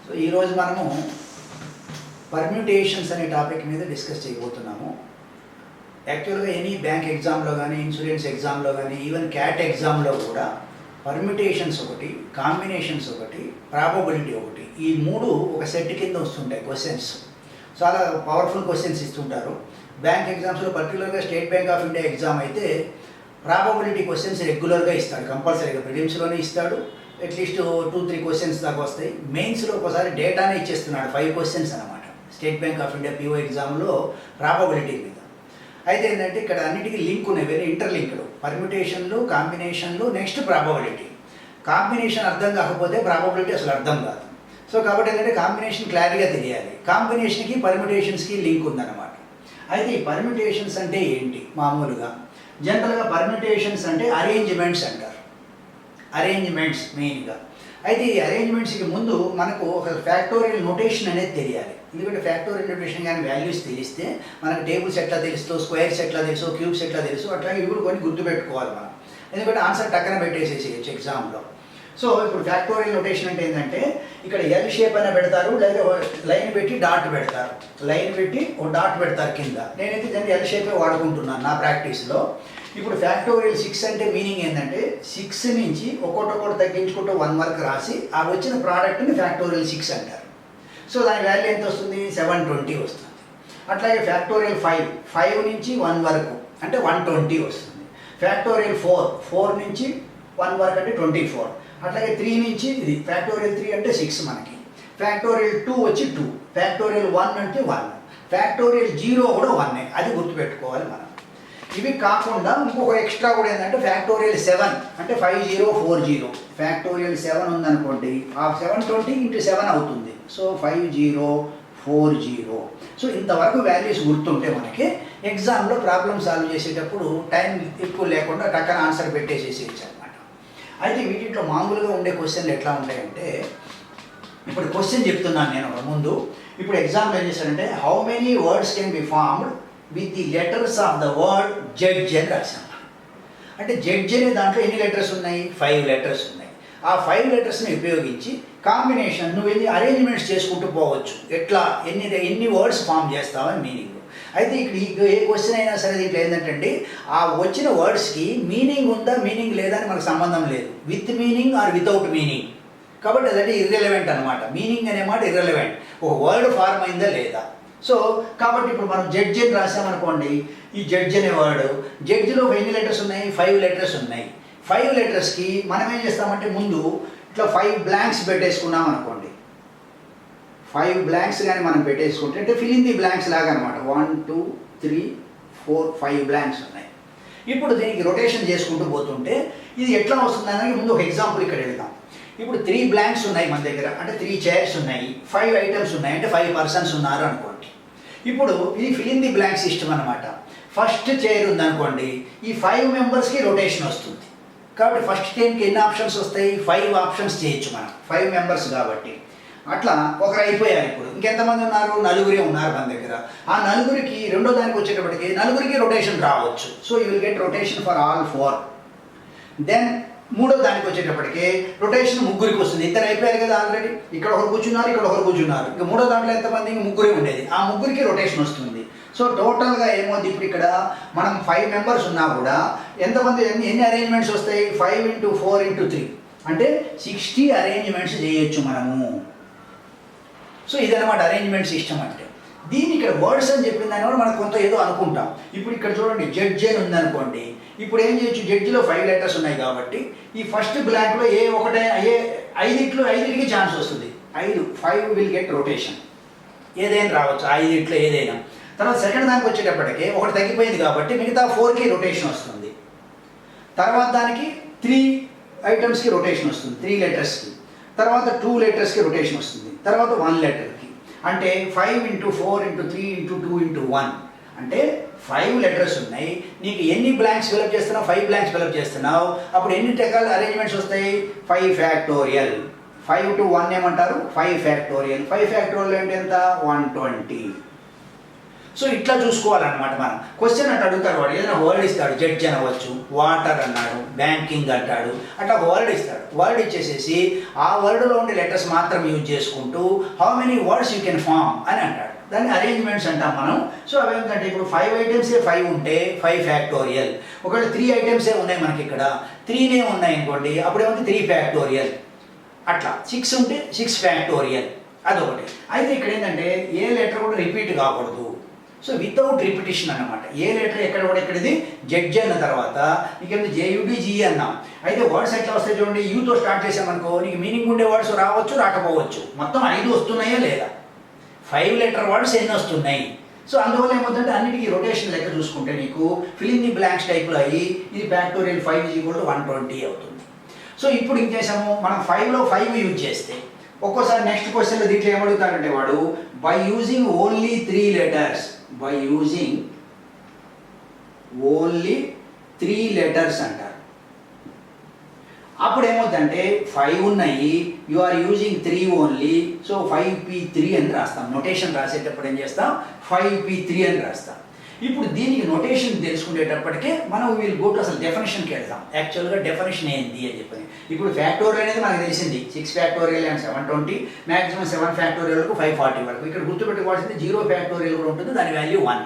So ఈరోజు మనము permutations అనే టాపిక్ మీద డిస్కస్ చేయబోతున్నాము. యాక్చువల్గా ఎనీ బ్యాంక్ ఎగ్జామ్లో కానీ, ఇన్సూరెన్స్ ఎగ్జామ్లో కానీ, ఈవెన్ క్యాట్ ఎగ్జామ్లో కూడా పర్మ్యూటేషన్స్ ఒకటి, కాంబినేషన్స్ ఒకటి, ప్రాబబిలిటీ ఒకటి, ఈ మూడు ఒక సెట్ కింద వస్తుంటాయి క్వశ్చన్స్. చాలా పవర్ఫుల్ క్వశ్చన్స్ ఇస్తుంటారు. బ్యాంక్ ఎగ్జామ్స్లో పర్టికులర్గా state Bank of India exam అయితే ప్రాబబిలిటీ క్వశ్చన్స్ రెగ్యులర్గా ఇస్తాడు, కంపల్సరీగా ప్రిలిమ్స్లోనే ఇస్తాడు. అట్లీస్ట్ 2-3 క్వశ్చన్స్ దాకా వస్తాయి. మెయిన్స్లో ఒకసారి డేటానే ఇచ్చేస్తున్నాడు, 5 క్వశ్చన్స్ అనమాట State Bank of India PO ఎగ్జామ్లో ప్రాబబిలిటీ మీద. అయితే ఏంటంటే ఇక్కడ అన్నిటికీ లింక్ ఉన్నాయి, వెరీ ఇంటర్లింక్డ్. పర్మ్యూటేషన్లు, కాంబినేషన్లు, నెక్స్ట్ ప్రాబబిలిటీ. కాంబినేషన్ అర్థం కాకపోతే ప్రాబబిలిటీ అసలు అర్థం కాదు. సో కాబట్టి ఏంటంటే కాంబినేషన్ క్లారిటీగా తెలియాలి. కాంబినేషన్కి పర్మ్యూటేషన్స్కి లింక్ ఉందన్నమాట. అయితే ఈ పర్మ్యూటేషన్స్ అంటే ఏంటి? మామూలుగా జనరల్గా పర్మ్యూటేషన్స్ అంటే అరేంజ్మెంట్స్ అంటారు. అరేంజ్మెంట్స్ మెయిన్గా. అయితే ఈ అరేంజ్మెంట్స్కి ముందు మనకు ఒక ఫ్యాక్టోరియల్ నోటేషన్ అనేది తెలియాలి. ఎందుకంటే ఫ్యాక్టోరియల్ నోటేషన్ కానీ వాల్యూస్ తెలిస్తే మనకు టేబుల్స్ ఎట్లా తెలుస్తూ, స్క్వేర్స్ ఎట్లా తెలుసు, క్యూబ్స్ ఎట్లా తెలుసు, అట్లాగే ఇవి కొన్ని గుర్తుపెట్టుకోవాలి మనం. ఎందుకంటే ఆన్సర్ టక్కన పెట్టేసేసేయచ్చు ఎగ్జామ్లో. సో ఇప్పుడు ఫ్యాక్టోరియల్ నోటేషన్ అంటే ఏంటంటే ఇక్కడ ఎల్ షేప్ అయినా పెడతారు, లేదా లైన్ పెట్టి డాట్ పెడతారు. లైన్ పెట్టి ఒక డాట్ పెడతారు కింద. నేనైతే దాన్ని ఎల్ షేపే వాడుకుంటున్నాను నా ప్రాక్టీస్లో. ఇప్పుడు ఫ్యాక్టోరియల్ 6 అంటే మీనింగ్ ఏంటంటే 6 నుంచి ఒక్కొక్కటి తగ్గించుకుంటూ 1 వరకు రాసి ఆ వచ్చిన ప్రోడక్ట్ని ఫ్యాక్టోరియల్ 6 అంటారు. సో దాని వాల్యూ ఎంత వస్తుంది? 720 వస్తుంది. అట్లాగే ఫ్యాక్టోరియల్ 5 నుంచి 1 వరకు అంటే 120 వస్తుంది. ఫ్యాక్టోరియల్ 4 నుంచి 1 వరకు అంటే 24. అట్లాగే 3 నుంచి ఇది ఫ్యాక్టోరియల్ 3 అంటే 6 మనకి. ఫ్యాక్టోరియల్ 2 వచ్చి 2. ఫ్యాక్టోరియల్ 1 అంటే 1. ఫ్యాక్టోరియల్ 0 కూడా 1. అది గుర్తుపెట్టుకోవాలి మనం. ఇవి కాకుండా ఇంకొక ఎక్స్ట్రా కూడా ఏంటంటే ఫ్యాక్టోరియల్ 7 అంటే 5040. ఫ్యాక్టోరియల్ 7 ఉందనుకోండి, ఆ 720 × 7 అవుతుంది. సో 5040. సో ఇంతవరకు వాల్యూస్ గుర్తుంటే మనకి ఎగ్జామ్లో ప్రాబ్లమ్ సాల్వ్ చేసేటప్పుడు టైం ఎక్కువ లేకుండా టక్కన ఆన్సర్ పెట్టేసేసేయచ్చు అనమాట. అయితే వీటిలో మామూలుగా ఉండే క్వశ్చన్లు ఎట్లా ఉంటాయంటే, ఇప్పుడు క్వశ్చన్ చెప్తున్నాను నేను ముందు. ఇప్పుడు ఎగ్జామ్లో ఏం చేశానంటే how many words can be formed with the letters of the word judge అని రాశాను. అంటే జడ్జ్ అనే దాంట్లో ఎన్ని లెటర్స్ ఉన్నాయి? 5 లెటర్స్ ఉన్నాయి. ఆ 5 లెటర్స్ని ఉపయోగించి కాంబినేషన్ నువ్వు ఎన్ని అరేంజ్మెంట్స్ చేసుకుంటూ పోవచ్చు. ఎట్లా ఎన్ని వర్డ్స్ ఫామ్ చేస్తావని మీనింగ్. అయితే ఇక్కడ ఏ క్వశ్చన్ అయినా సరే దీంట్లో ఏంటంటే ఆ వచ్చిన వర్డ్స్కి మీనింగ్ ఉందా, మీనింగ్ లేదా అని మనకు సంబంధం లేదు. With meaning or without meaning. కాబట్టి అదంటే ఇర్రెలవెంట్ అనమాట. మీనింగ్ అనే మాట ఇర్రెలవెంట్. ఒక వర్డ్ ఫార్మ్ అయిందా లేదా. సో కాబట్టి ఇప్పుడు మనం జడ్జ్ అని రాసామనుకోండి, ఈ జడ్జ్ అనే వర్డ్, జడ్జ్లో ఎన్ని లెటర్స్ ఉన్నాయి? 5 లెటర్స్ ఉన్నాయి. 5 లెటర్స్కి మనం ఏం చేస్తామంటే ముందు ఇట్లా 5 బ్లాంక్స్ పెట్టేసుకున్నాం అనుకోండి. 5 బ్లాంక్స్ కానీ మనం పెట్టేసుకుంటే అంటే ఫిల్ ఇన్ ది బ్లాంక్స్ లాగా అనమాట. 1 2 3 4 5 బ్లాంక్స్ ఉన్నాయి. ఇప్పుడు దీనికి రొటేషన్ చేసుకుంటూ పోతుంటే ఇది ఎట్లా వస్తుంది అనేది ముందు ఒక ఎగ్జాంపుల్ ఇక్కడ వెళ్దాం. ఇప్పుడు 3 బ్లాంక్స్ ఉన్నాయి మన దగ్గర, అంటే 3 చైర్స్ ఉన్నాయి, 5 ఐటమ్స్ ఉన్నాయి, అంటే 5 పర్సన్స్ ఉన్నారు అనుకోండి. ఇప్పుడు ఇది fill in the blank system అనమాట. ఫస్ట్ చైర్ ఉందనుకోండి, ఈ 5 మెంబర్స్కి రొటేషన్ వస్తుంది. కాబట్టి ఫస్ట్ టైంకి ఎన్ని ఆప్షన్స్ వస్తాయి? 5 ఆప్షన్స్ చేయొచ్చు మనం, 5 మెంబర్స్ కాబట్టి. అట్లా ఒకరు అయిపోయారు. ఇప్పుడు ఇంకెంతమంది ఉన్నారు? 4 ఉన్నారు మన దగ్గర. ఆ 4కి రెండో దానికి వచ్చేటప్పటికి 4కి రొటేషన్ రావచ్చు. So you will get rotation for all 4. Then మూడో దానికి వచ్చేటప్పటికి రొటేషన్ 3కి వస్తుంది. ఇద్దరు అయిపోయారు కదా ఆల్రెడీ. ఇక్కడ ఒకరు కూర్చున్నారు, ఇక్కడ ఒకరు కూర్చున్నారు. ఇంకా మూడో దాంట్లో ఎంతమంది? 3 ఉండేది. ఆ 3కి రొటేషన్ వస్తుంది. సో టోటల్గా ఏమవుతుంది? ఇప్పుడు ఇక్కడ మనం 5 మెంబర్స్ ఉన్నా కూడా ఎంతమంది ఎన్ని అరేంజ్మెంట్స్ వస్తాయి? 5 × 4 × 3 అంటే 60 అరేంజ్మెంట్స్ చేయొచ్చు మనము. సో ఇదన్నమాట అరేంజ్మెంట్ సిస్టమ్ అంటే. దీన్ని ఇక్కడ వర్డ్స్ అని చెప్పిన దాని వల్ల మనకు కొంత ఏదో అనుకుంటాం. ఇప్పుడు ఇక్కడ చూడండి జడ్జ్ అని ఉందనుకోండి. ఇప్పుడు ఏం చేయొచ్చు? జడ్జిలో 5 లెటర్స్ ఉన్నాయి కాబట్టి ఈ ఫస్ట్ బ్లాంక్లో ఏ 5కి ఛాన్స్ వస్తుంది. 5 విల్ గెట్ రొటేషన్. ఏదైనా రావచ్చు 5 ఏదైనా. తర్వాత సెకండ్ దానికి వచ్చేటప్పటికి ఒకటి తగ్గిపోయింది కాబట్టి మిగతా 4కి రొటేషన్ వస్తుంది. తర్వాత దానికి 3 ఐటమ్స్కి రొటేషన్ వస్తుంది, 3 లెటర్స్కి. తర్వాత 2 లెటర్స్కి రొటేషన్ వస్తుంది. తర్వాత 1 లెటర్కి. అంటే 5 × 4 × 3 × 2 × 1 అంటే 5 లెటర్స్ ఉన్నాయి. నీకు ఎన్ని బ్లాంక్స్ ఫిలప్ చేస్తున్నావు? 5 బ్లాంక్స్ ఫిలప్ చేస్తున్నావు. అప్పుడు ఎన్ని రకాల అరేంజ్మెంట్స్ వస్తాయి? 5 ఫ్యాక్టోరియల్. 5 to 1 ఏమంటారు? 5 ఫ్యాక్టోరియల్. 5 ఫ్యాక్టోరియల్ అంటే ఎంత? 120. సో ఇట్లా చూసుకోవాలన్నమాట మనం. క్వశ్చన్ అట్లా అడుగుతాడు వాడు, ఏదైనా వర్డ్ ఇస్తాడు, జడ్జ్ అనవచ్చు, వాటర్ అన్నాడు, బ్యాంకింగ్ అంటాడు, అట్లా ఒక వర్డ్ ఇస్తాడు. వర్డ్ ఇచ్చేసేసి ఆ వర్డ్లో ఉండే లెటర్స్ మాత్రం యూజ్ చేసుకుంటూ how many words you can form అని అంటాడు. దాన్ని అరేంజ్మెంట్స్ అంటాం మనం. సో అవి ఏంటంటే ఇప్పుడు 5 ఐటమ్సే 5 ఉంటే 5 ఫ్యాక్టోరియల్. ఒకవేళ 3 ఐటమ్సే ఉన్నాయి మనకి ఇక్కడ, 3నే ఉన్నాయి అనుకోండి, అప్పుడేమంటే 3 ఫ్యాక్టోరియల్. అట్లా 6 ఉంటే 6 ఫ్యాక్టోరియల్, అదొకటి. అయితే ఇక్కడ ఏంటంటే ఏ లెటర్ కూడా రిపీట్ కాకూడదు. సో వితౌట్ రిపిటిషన్ అన్నమాట. ఏ లెటర్ ఎక్కడ కూడా ఇక్కడిది జడ్జ్ అన్న తర్వాత నీకు JUDG అన్నాం. అయితే వర్డ్స్ ఎట్లా వస్తాయి చూడండి, యూతో స్టార్ట్ చేసామనుకో నీకు మీనింగ్ ఉండే వర్డ్స్ రావచ్చు, రాకపోవచ్చు. మొత్తం 5 వస్తున్నాయా లేదా, 5 లెటర్ వర్డ్స్ ఎన్ని వస్తున్నాయి. సో అందువల్ల ఏమవుతుందంటే అన్నిటికీ రొటేషన్ లెక్క చూసుకుంటే నీకు ఫిల్ ఇన్ ది బ్లాంక్స్ టైప్లో అయ్యి ఇది ఫ్యాక్టోరియల్ 5 = 120 అవుతుంది. సో ఇప్పుడు ఏం చేసాము మనం, 5లో 5 యూజ్ చేస్తే ఒక్కోసారి నెక్స్ట్ క్వశ్చన్లో దీంట్లో ఏమడుగుతాడంటే వాడు by using only 3 letters, by using only 3 letters అంటారు. అప్పుడు ఏమవుతుందంటే 5 ఉన్నాయి, you are using 3 only, so 5p3 అని రాస్తాం. నొటేషన్ రాసేటప్పుడు ఏం చేస్తాం, 5p3 అని రాస్తాం. ఇప్పుడు దీనికి నొటేషన్ తెలుసుకునేటప్పటికే మనం వీల్ గో టు అసలు డెఫినేషన్కి వెళ్తాం. యాక్చువల్గా డెఫినేషన్ ఏంది అని చెప్పని. ఇప్పుడు ఫ్యాక్టోరియల్ అనేది మనకు తెలిసింది, 6 ఫ్యాక్టోరియల్ అండ్ 720, మ్యాక్సిమం 7 ఫ్యాక్టోరియల్ వరకు 540 వరకు. ఇక్కడ గుర్తుపెట్టుకోవాల్సింది 0 ఫ్యాక్టోరియల్ కూడా ఉంటుంది, దాని వాల్యూ 1.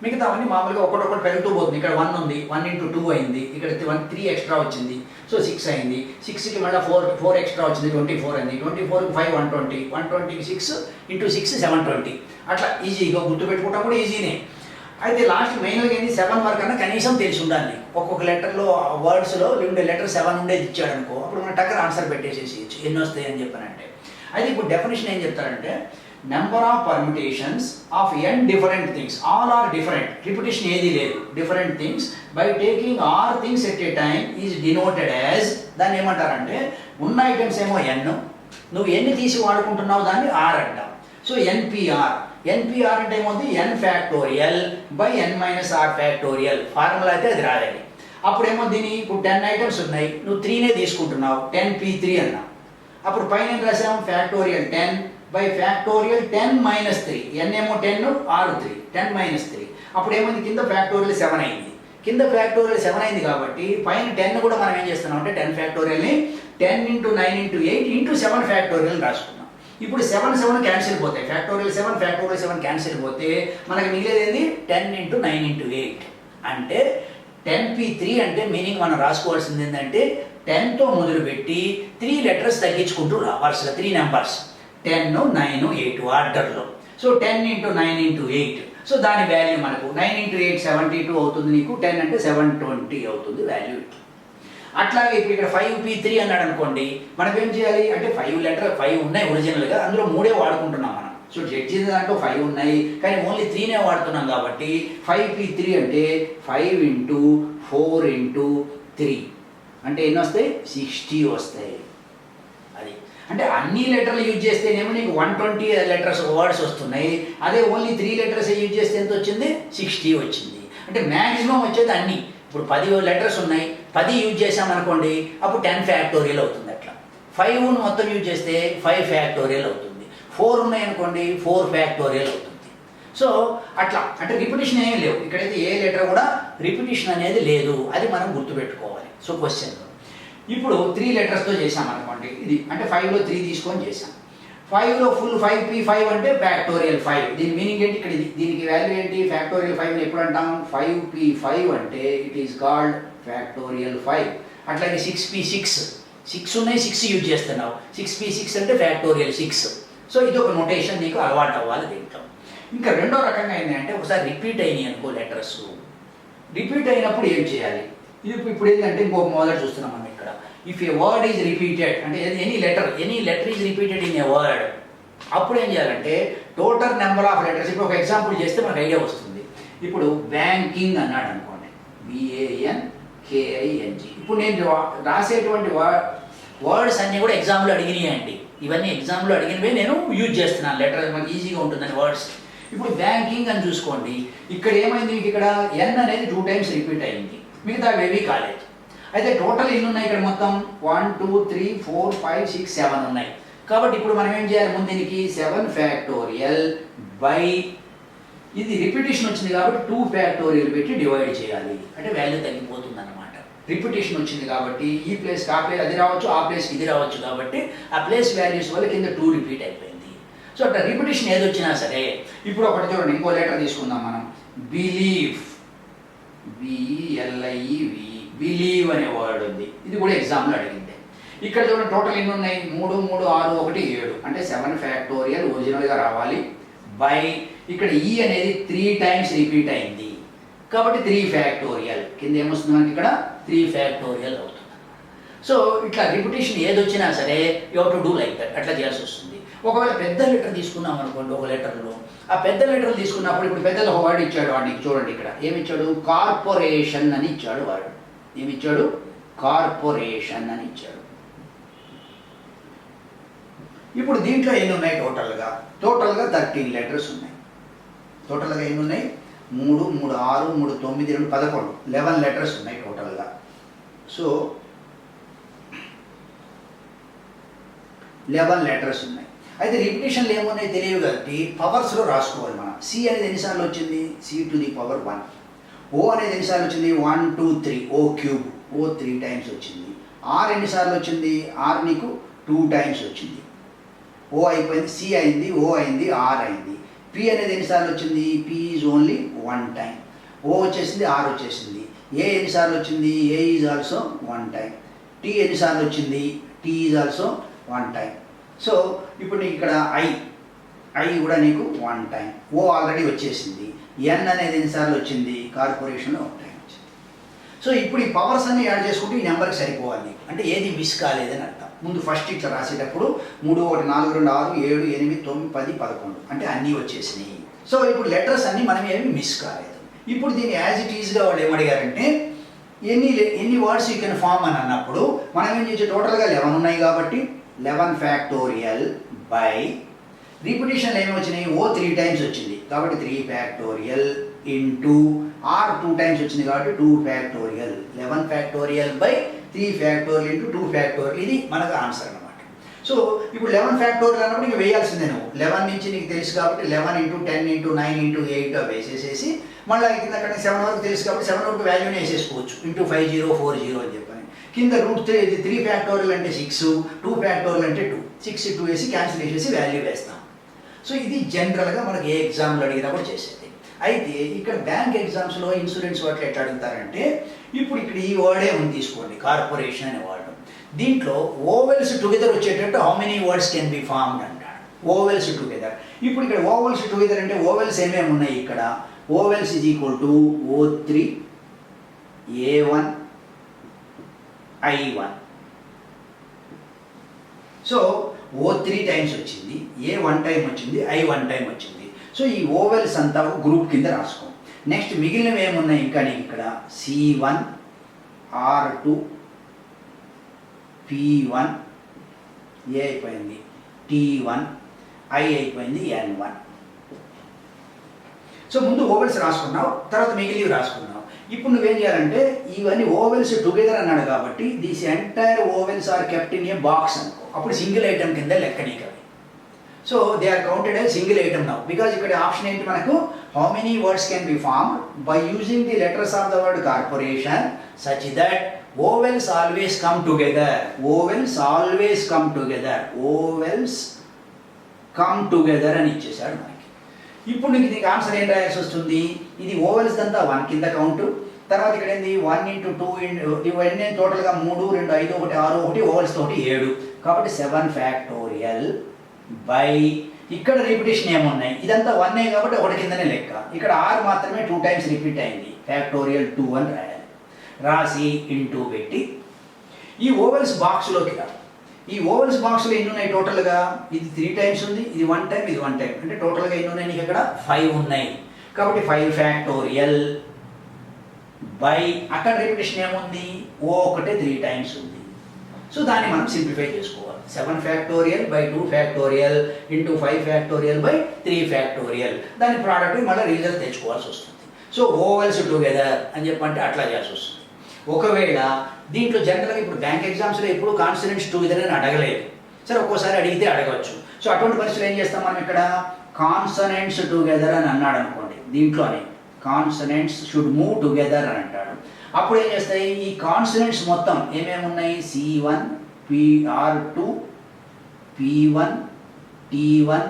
మిగతావన్నీ మామూలుగా ఒకటొకటి పెరుగుతూ పోతుంది. ఇక్కడ 1 ఉంది, 1 × 2 అయింది, ఇక్కడ 3 ఎక్స్ట్రా వచ్చింది, సో 6 అయింది. 6కి మళ్ళీ 4 ఎక్స్ట్రా వచ్చింది, 24 అయింది. 24కి 5 120, 120కి 6 × 6 720. అట్లా ఈజీగా గుర్తుపెట్టుకోవడం కూడా ఈజీనే. అయితే లాస్ట్ మెయిన్గా ఏంది, 7 వరకు అన్నా కనీసం తెలిసి ఉండాలి. ఒక్కొక్క లెటర్లో వర్డ్స్లో ఉండే లెటర్ 7 ఉండేది ఇచ్చాడు అనుకో, అప్పుడు మనం టక్కన ఆన్సర్ పెట్టేసేసి ఎన్ని వస్తాయి అని చెప్పానంటే. అయితే ఇప్పుడు డెఫినేషన్ ఏం చెప్తారంటే number of permutations of n different things, all are different, repetition ఏది లేదు, different things by taking r things at a time is denoted as, దాన్ని ఏమంటారంటే ఉన్న ఐటమ్స్ ఏమో n, నువ్వు ఎన్ని తీసి వాడుకుంటున్నావు దాన్ని r అంటాం. సో NPR అంటే ఏమవుతుంది, n factorial by n - r factorial. Formula అయితే అది రాలేదు. అప్పుడు ఏమో దీని ఇప్పుడు 10 ఐటమ్స్ ఉన్నాయి, నువ్వు 3నే తీసుకుంటున్నావు, 10p3 అన్నావు. అప్పుడు పైన ఏం రాసాము, ఫ్యాక్టోరియల్ 10 బై ఫ్యాక్టోరియల్ 10 - 3, n ఏమో 10, r 3, 10 - 3. అప్పుడు ఏమైంది, కింద ఫ్యాక్టోరియల్ 7 అయింది. కింద ఫ్యాక్టోరియల్ 7 అయింది కాబట్టి పైన 10 కూడా మనం ఏం చేస్తున్నాం అంటే 10 ఫ్యాక్టోరియల్ని 10 × 9 × 8 × 7 ఫ్యాక్టోరియల్ రాసుకున్నాం. ఇప్పుడు 7 క్యాన్సిల్ పోతాయి, ఫ్యాక్టోరియల్ 7 క్యాన్సిల్ పోతే మనకి మిగిలేది 10 × 9 × 8 అంటే 10p3 అంటే మీనింగ్ మనం రాసుకోవాల్సింది ఏంటంటే 10తో మొదలుపెట్టి 3 లెటర్స్ తగ్గించుకుంటూ వరుసగా 3 నెంబర్స్ 10 9 8 ఆర్డర్లో. సో 10 × 9 × 8, సో దాని వాల్యూ మనకు 9 × 8 72 అవుతుంది, నీకు 10 అంటే 720 అవుతుంది వాల్యూ. అట్లాగే ఇప్పుడు ఇక్కడ 5p3 అన్నాడు అనుకోండి, మనం ఏం చేయాలి అంటే 5 ఉన్నాయి ఒరిజినల్గా, అందులో 3 వాడుకుంటున్నాం మనం. సో జడ్జి దాంట్లో 5 ఉన్నాయి కానీ ఓన్లీ 3నే వాడుతున్నాం కాబట్టి 5p3 అంటే 5 × 4 × 3 అంటే ఎన్ని వస్తాయి, 60 వస్తాయి. అది అంటే అన్ని లెటర్లు యూజ్ చేస్తేనేమో నీకు 120 లెటర్స్ వర్డ్స్ వస్తున్నాయి, అదే ఓన్లీ 3 లెటర్స్ యూజ్ చేస్తే ఎంత వచ్చింది, 60 వచ్చింది. అంటే మ్యాక్సిమం వచ్చేది అన్ని. ఇప్పుడు 10 లెటర్స్ ఉన్నాయి, 10 యూజ్ చేసామనుకోండి అప్పుడు 10 ఫ్యాక్టోరియల్ అవుతుంది. అట్లా 5 మొత్తం యూజ్ చేస్తే 5 ఫ్యాక్టోరియల్ అవుతుంది. 4 ఉన్నాయి అనుకోండి 4 ఫ్యాక్టోరియల్ అవుతుంది. సో అట్లా అంటే రిపిటిషన్ ఏమీ లేవు ఇక్కడైతే, ఏ లెటర్ కూడా రిపిటిషన్ అనేది లేదు, అది మనం గుర్తుపెట్టుకోవాలి. సో క్వశ్చన్లో ఇప్పుడు 3 లెటర్స్తో చేసామనుకోండి, ఇది అంటే 5లో 3 తీసుకొని చేసాం. 5లో ఫుల్ 5p5 అంటే ఫ్యాక్టోరియల్ 5. దీని మీనింగ్ ఏంటి, ఇక్కడ దీనికి వాల్యూ ఏంటి, ఫ్యాక్టోరియల్ 5ని ఎప్పుడు అంటాం, 5p5 అంటే ఇట్ ఈస్ కాల్డ్ ఫ్యాక్టోరియల్ 5. అట్లాగే 6p6 ఉన్నాయి, 6 యూజ్ చేస్తున్నావు, 6p6 అంటే ఫ్యాక్టోరియల్ 6. సో ఇది ఒక నోటేషన్ నీకు అలవాటు అవ్వాలి దీంట్లో. ఇంకా రెండో రకంగా ఏంటంటే ఒకసారి రిపీట్ అయినాయి అనుకో లెటర్స్, రిపీట్ అయినప్పుడు ఏం చేయాలి, ఇప్పుడు ఏంటంటే ఇంకో మొదలు చూస్తున్నాం మనం ఇక్కడ. If a word is repeated అంటే any letter is repeated in a word, అప్పుడు ఏం చేయాలంటే టోటల్ నెంబర్ ఆఫ్ లెటర్స్. ఇప్పుడు ఒక ఎగ్జాంపుల్ చేస్తే మనకు ఐడియా వస్తుంది. ఇప్పుడు బ్యాంకింగ్ అన్నాడు అనుకోండి, BANKING. ఇప్పుడు నేను రాసేటువంటి వర్డ్స్ అన్నీ కూడా ఎగ్జామ్లో అడిగినాయి అండి, ఇవన్నీ ఎగ్జామ్లో అడిగినవే నేను యూజ్ చేస్తున్నాను, లెటర్ మనకి ఈజీగా ఉంటుందని వర్డ్స్. ఇప్పుడు బ్యాంకింగ్ అని చూసుకోండి, ఇక్కడ ఏమైంది, మీకు ఇక్కడ N అనేది 2 టైమ్స్ రిపీట్ అయింది, మిగతా ఏవి కాలేదు. అయితే టోటల్ ఎన్ని ఉన్నాయి ఇక్కడ మొత్తం 1 2 3 4 5 6 7 ఉన్నాయి. కాబట్టి ఇప్పుడు మనం ఏం చేయాలి, ముందు దీనికి 7 ఫ్యాక్టోరియల్ బై ఇది రిపిటేషన్ వచ్చింది కాబట్టి 2 ఫ్యాక్టోరియల్ పెట్టి డివైడ్ చేయాలి, అంటే వాల్యూ తగ్గిపోతుంది అన్నమాట. రిపిటేషన్ వచ్చింది కాబట్టి ఈ ప్లేస్కి ఆ ప్లేస్ అది రావచ్చు, ఆ ప్లేస్కి ఇది రావచ్చు, కాబట్టి ఆ ప్లేస్ వాల్యూస్ వల్ల కింద 2 రిపీట్ అయిపోయింది. సో అట్లా రిపిటేషన్ ఏది వచ్చినా సరే, ఇప్పుడు ఒకటి చూడండి, ఇంకో లెటర్ తీసుకుందాం మనం. బిలీవ్, బిఎల్ఐవి, బిలీవ్ అనే వర్డ్ ఉంది. ఇది కూడా ఎగ్జామ్లో అడిగింది. ఇక్కడ చూడండి టోటల్ ఎన్ని ఉన్నాయి, 3 3 6 1 7, అంటే 7 ఫ్యాక్టోరియల్ ఒరిజినల్గా రావాలి బై ఇక్కడ ఈ అనేది 3 టైమ్స్ రిపీట్ అయింది కాబట్టి 3 ఫ్యాక్టోరియల్, కింద ఏమొస్తుంది మనకి ఇక్కడ 3 ఫ్యాక్టోరియల్ అవుతుంది. సో ఇట్లా రిపిటేషన్ ఏది వచ్చినా సరే you have to do like that, అట్లా చేయాల్సి వస్తుంది. ఒకవేళ పెద్ద లెటర్ తీసుకున్నాం అనుకోండి, ఒక లెటర్లో ఆ పెద్ద లెటర్ తీసుకున్నప్పుడు ఇప్పుడు పెద్దలు ఒక వర్డ్ ఇచ్చాడు వాడికి, చూడండి ఇక్కడ ఏమిచ్చాడు, కార్పొరేషన్ అని ఇచ్చాడు వర్డ్. ఏమిచ్చాడు, కార్పొరేషన్ అని ఇచ్చాడు. ఇప్పుడు దీంట్లో ఎన్ని ఉన్నాయి టోటల్గా 13 లెటర్స్ ఉన్నాయి. టోటల్గా ఎన్ని ఉన్నాయి, 3 3 6 3 9 2 11 11 లెటర్స్ ఉన్నాయి టోటల్గా. సో 11 లెటర్స్ ఉన్నాయి. అయితే రిపిటేషన్లు ఏమున్నాయి తెలియదు కాబట్టి పవర్స్లో రాసుకోవాలి మనం. సి అనేది ఎన్నిసార్లు వచ్చింది, C⁻1. ఓ అనేది ఎన్నిసార్లు వచ్చింది, 1 2 3, ఓ క్యూబ్, ఓ 3 టైమ్స్ వచ్చింది. ఆర్ ఎన్నిసార్లు వచ్చింది, ఆర్ నీకు 2 టైమ్స్ వచ్చింది. ఓ అయిపోయింది, సి అయింది, ఓ అయింది, ఆర్ అయింది. పి అనేది ఎన్నిసార్లు వచ్చింది, P is only 1 time. O వచ్చేసింది, ఆర్ వచ్చేసింది. ఏ ఎన్నిసార్లు వచ్చింది, A is also 1 time. T ఎన్నిసార్లు వచ్చింది, T is also 1 time. So ఇప్పుడు నీకు ఇక్కడ ఐ కూడా నీకు 1 టైం. ఓ ఆల్రెడీ వచ్చేసింది. ఎన్ అనేది ఎన్నిసార్లు వచ్చింది, కార్పొరేషన్లో 1 టైం వచ్చింది. సో ఇప్పుడు ఈ పవర్స్ అన్ని యాడ్ చేసుకుంటే ఈ నెంబర్కి సరిపోవాలి నీకు, అంటే ఏది మిస్ కాలేదని అర్థం. ముందు ఫస్ట్ ఇట్లా రాసేటప్పుడు 3 1 4 2 6 7 8 9 10 11 అంటే అన్నీ వచ్చేసినాయి. సో ఇప్పుడు లెటర్స్ అన్నీ మనం ఏమి మిస్ కాలేదు. ఇప్పుడు దీన్ని యాజ్ ఇట్ ఈజ్గా వాళ్ళు ఏమడిగారంటే ఎన్ని వర్డ్స్ యూ కెన్ ఫామ్ అని అన్నప్పుడు మనం ఏం చేసే, టోటల్గా 11 ఉన్నాయి కాబట్టి 11 ఫ్యాక్టోరియల్ బై రిపిటేషన్లు ఏమి వచ్చినాయి, ఓ 3 టైమ్స్ వచ్చింది కాబట్టి 3 ఫ్యాక్టోరియల్ ఇంటూ ఆర్ 2 టైమ్స్ వచ్చింది కాబట్టి 2 factorial. 11 factorial by 3 factorial into 2 factorial, ఇది మనకు ఆన్సర్ అనమాట. సో ఇప్పుడు 11 ఫ్యాక్టోరియల్ అన్నప్పుడు నీకు వేయాల్సిందే నువ్వు. 11 నుంచి నీకు తెలుసు కాబట్టి 11 ఇంటూ 10 ఇంటూ 9 ఇంటూ 8 వేసేసేసి మళ్ళీ కింద అక్కడ 7 వరకు తెలుసు కాబట్టి 7 వరకు వాల్యూని వేసేసుకోవచ్చు, ఇంటూ 5040 అని చెప్పని. కింద √3 ఫ్యాక్టోరియల్ అంటే 6, 2 ఫ్యాక్టోరియల్ అంటే 2, 6 2 వేసి క్యాన్సిల్ చేసేసి వాల్యూ వేస్తాం. సో ఇది జనరల్గా మనకి ఏ ఎగ్జామ్లో అడిగినా కూడా చేసేది. అయితే ఇక్కడ బ్యాంక్ ఎగ్జామ్స్లో ఇన్సూరెన్స్ వాటిలో ఎట్లా అడుగుతారంటే, ఇప్పుడు ఇక్కడ ఈ వర్డే ఉంది తీసుకోండి, కార్పొరేషన్ అనే వర్డ్. దీంట్లో ఓవెల్స్ టుగెదర్ వచ్చేటట్టు how many words can be formed అంటాడు, ఓవెల్స్ టుగెదర్. ఇప్పుడు ఇక్కడ ఓవెల్స్ టుగెదర్ అంటే ఓవెల్స్ ఏమేమి ఉన్నాయి ఇక్కడ, vowels is equal to O3 A1 I1. So O3 times వచ్చింది, A1 టైం వచ్చింది, I1 టైం వచ్చింది. సో ఈ ఓవెల్స్ అంతా గ్రూప్ కింద రాసుకో. నెక్స్ట్ మిగిలినవి ఏమున్నాయి ఇంకా నీకు ఇక్కడ, C1 R2 P1 ఏ అయిపోయింది, T1 I అయిపోయింది, N1. సో ముందు ఓవెల్స్ రాసుకున్నావు, తర్వాత మిగిలివి రాసుకున్నావు. ఇప్పుడు నువ్వేం చేయాలంటే ఇవన్నీ ఓవెల్స్ టుగెదర్ అన్నాడు కాబట్టి these entire vowels are kept in a box అనుకో, అప్పుడు సింగిల్ ఐటమ్ కింద లెక్కనీకి అవి. So they are counted as single item now, because ఇక్కడ ఆప్షన్ ఏంటి మనకు, how many words can be formed by using the letters of the word corporation such that vowels always come together. Vowels always come together, vowels come together అని ఇచ్చేసాడు మనకి. ఇప్పుడు నీకు answer ఏం రాయాల్సి వస్తుంది, ఇది ఓవెల్స్ అంతా 1 కింద కౌంటు, తర్వాత ఇక్కడ ఏంది 1 ఇంటూ 2 ఇవన్నీ టోటల్గా 3 2 5 1 6 1 ఓవెల్స్ తోటి 7 కాబట్టి 7 ఫ్యాక్టోరియల్ బై ఇక్కడ రిపిటేషన్ ఏమున్నాయి, ఇదంతా 1 కాబట్టి 1 కిందనే లెక్క. ఇక్కడ R మాత్రమే 2 టైమ్స్ రిపీట్ అయింది, ఫ్యాక్టోరియల్ 2 అని రాయాలి. రాసి ఇంటూ పెట్టి ఈ ఓవెల్స్ బాక్స్లోకి రా. ఈ ఓవెల్స్ బాక్స్లో ఎన్ని ఉన్నాయి టోటల్గా, ఇది 3 టైమ్స్ ఉంది, ఇది 1 టైం, ఇది 1 టైం, అంటే టోటల్గా ఎన్ని ఉన్నాయి నీకు ఇక్కడ 5 ఉన్నాయి. కాబట్టి 5 ఫ్యాక్టోరియల్ బై అక్కడ రిపిటేషన్ ఏముంది, ఓ ఒకటే 3 టైమ్స్ ఉంది. సో దాన్ని మనం సింప్లిఫై చేసుకోవాలి. 7 factorial by 2 factorial into 5 factorial by 3 factorial, దాని ప్రోడక్ట్ మళ్ళీ రిజల్ట్ తెచ్చుకోవాల్సి వస్తుంది. సో ఓవెల్స్ టుగెదర్ అని చెప్పంటే అట్లా చేయాల్సి వస్తుంది. ఒకవేళ దీంట్లో జనరల్గా ఇప్పుడు బ్యాంక్ ఎగ్జామ్స్లో ఎప్పుడు కాన్సనెంట్స్ టుగెదర్ అని అడగలేదు, సరే ఒక్కోసారి అడిగితే అడగవచ్చు. సో అటువంటి పరిస్థితులు ఏం చేస్తాం మనం ఇక్కడ, కాన్సనెంట్స్ టుగెదర్ అని అన్నాడు అనుకోండి, దీంట్లోనే కాన్సనెంట్స్ షుడ్ మూవ్ టుగెదర్ అని అంటాడు. అప్పుడు ఏం చేస్తాయి, ఈ కాన్సనెంట్స్ మొత్తం ఏమేమి ఉన్నాయి, C1 PR2 P1 T1